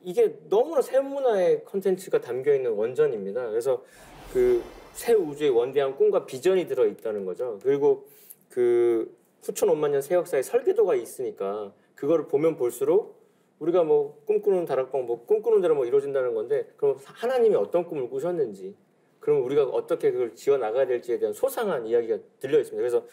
이게 너무나 세문화의 컨텐츠가 담겨 있는 원전입니다. 그래서 그 새 우주의 원대한 꿈과 비전이 들어 있다는 거죠. 그리고 그 후천 5만 년 새 역사의 설계도가 있으니까 그거를 보면 볼수록 우리가 꿈꾸는 다락방 꿈꾸는 대로 이루어진다는 건데, 그럼 하나님이 어떤 꿈을 꾸셨는지, 그럼 우리가 어떻게 그걸 지어 나가야 될지에 대한 소상한 이야기가 들려 있습니다. 그래서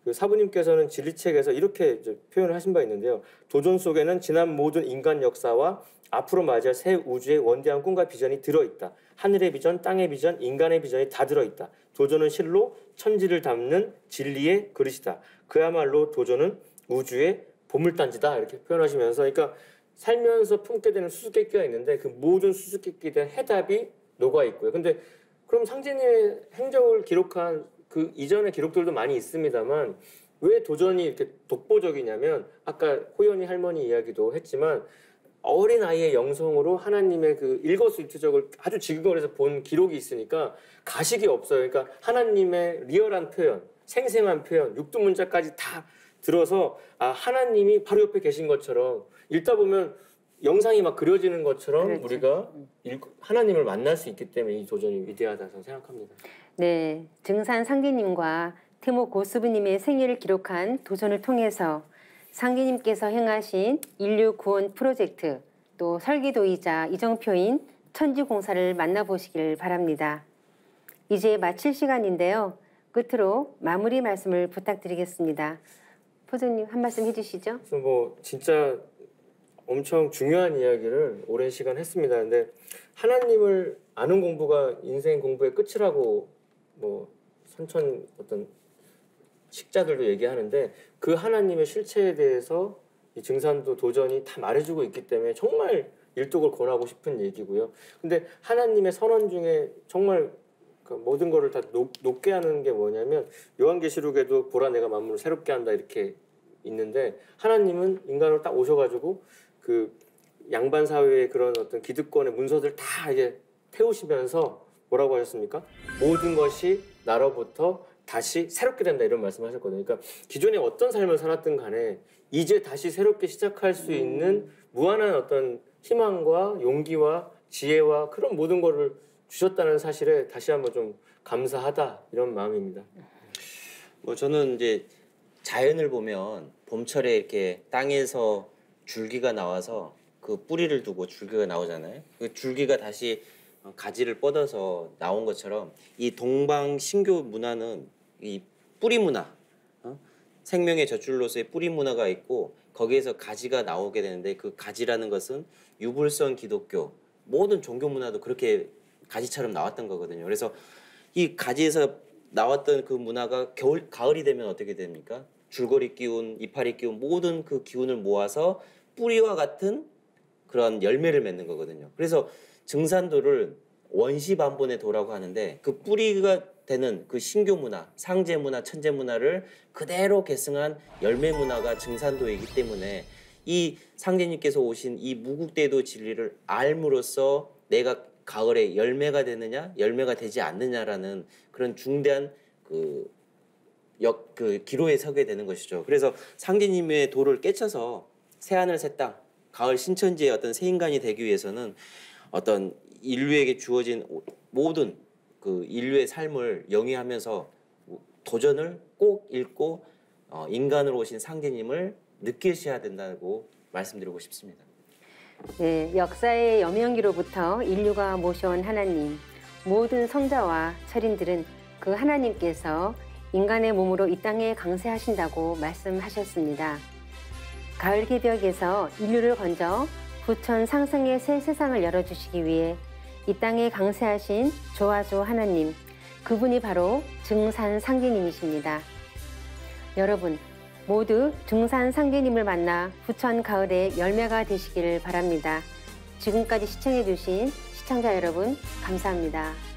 그 사부님께서는 진리책에서 이렇게 이제 표현을 하신 바 있는데요. 도전 속에는 지난 모든 인간 역사와 앞으로 맞이할 새 우주의 원대한 꿈과 비전이 들어있다. 하늘의 비전, 땅의 비전, 인간의 비전이 다 들어있다. 도전은 실로 천지를 담는 진리의 그릇이다. 그야말로 도전은 우주의 보물단지다. 이렇게 표현하시면서, 그러니까 살면서 품게 되는 수수께끼가 있는데 그 모든 수수께끼에 대한 해답이 녹아 있고요. 근데 그럼 상제님의 행적을 기록한 그 이전의 기록들도 많이 있습니다만 왜 도전이 이렇게 독보적이냐면, 아까 호연이 할머니 이야기도 했지만 어린 아이의 영성으로 하나님의 그 일거수일투족을 아주 지그거려서 본 기록이 있으니까 가식이 없어요. 그러니까 하나님의 리얼한 표현, 생생한 표현, 육두문자까지 다 들어서 하나님이 바로 옆에 계신 것처럼 읽다 보면 영상이 막 그려지는 것처럼 그렇죠. 우리가 하나님을 만날 수 있기 때문에 이 도전이 위대하다고 생각합니다. 네, 증산 상제님과 태모 고수부님의 생애를 기록한 도전을 통해서 상제님께서 행하신 인류 구원 프로젝트, 또 설계도이자 이정표인 천지공사를 만나보시길 바랍니다. 이제 마칠 시간인데요. 끝으로 마무리 말씀을 부탁드리겠습니다. 포정님 한 말씀 해주시죠. 그래서 진짜 엄청 중요한 이야기를 오랜 시간 했습니다. 근데 하나님을 아는 공부가 인생 공부의 끝이라고 선천 어떤 식자들도 얘기하는데, 그 하나님의 실체에 대해서 이 증산도 도전이 다 말해주고 있기 때문에 정말 일독을 권하고 싶은 얘기고요. 근데 하나님의 선언 중에 정말 그 모든 거를 다 높게 하는 게 뭐냐면, 요한계시록에도 보라 내가 만물을 새롭게 한다 이렇게 있는데, 하나님은 인간으로 딱 오셔가지고 그 양반 사회의 그런 어떤 기득권의 문서들 다 이제 태우시면서 뭐라고 하셨습니까? 모든 것이 나로부터 다시 새롭게 된다 이런 말씀하셨거든요. 그러니까 기존에 어떤 삶을 살았든 간에 이제 다시 새롭게 시작할 수 있는 무한한 어떤 희망과 용기와 지혜와 그런 모든 거를 주셨다는 사실에 다시 한번 좀 감사하다 이런 마음입니다. 뭐 저는 이제 자연을 보면 봄철에 이렇게 땅에서 줄기가 나와서 그 뿌리를 두고 줄기가 나오잖아요. 그 줄기가 다시 가지를 뻗어서 나온 것처럼 이 동방 신교 문화는 이 뿌리 문화, 생명의 젖줄로서의 뿌리 문화가 있고 거기에서 가지가 나오게 되는데 그 가지라는 것은 유불선 기독교 모든 종교 문화도 그렇게 가지처럼 나왔던 거거든요. 그래서 이 가지에서 나왔던 그 문화가 가을이 되면 어떻게 됩니까? 줄거리 기운, 이파리 기운 모든 그 기운을 모아서 뿌리와 같은 그런 열매를 맺는 거거든요. 그래서 증산도를 원시반본의 도라고 하는데 그 뿌리가 되는 그 신교 문화, 상제 문화, 천재 문화를 그대로 계승한 열매 문화가 증산도이기 때문에 이 상제님께서 오신 이 무국대도 진리를 알므로써 내가 가을에 열매가 되느냐, 열매가 되지 않느냐라는 그런 중대한 그 기로에 서게 되는 것이죠. 그래서 상제님의 도를 깨쳐서 새하늘 새 땅, 가을 신천지의 어떤 새 인간이 되기 위해서는 어떤 인류에게 주어진 모든 그 인류의 삶을 영위하면서 도전을 꼭 읽고 인간으로 오신 상제님을 느끼셔야 된다고 말씀드리고 싶습니다. 네, 역사의 여명기로부터 인류가 모셔온 하나님, 모든 성자와 철인들은 그 하나님께서 인간의 몸으로 이 땅에 강세하신다고 말씀하셨습니다. 가을 개벽에서 인류를 건져 부천 상승의 새 세상을 열어주시기 위해 이 땅에 강세하신 조아조 하나님, 그분이 바로 증산 상제님이십니다. 여러분, 모두 증산 상제님을 만나 부천 가을의 열매가 되시기를 바랍니다. 지금까지 시청해주신 시청자 여러분, 감사합니다.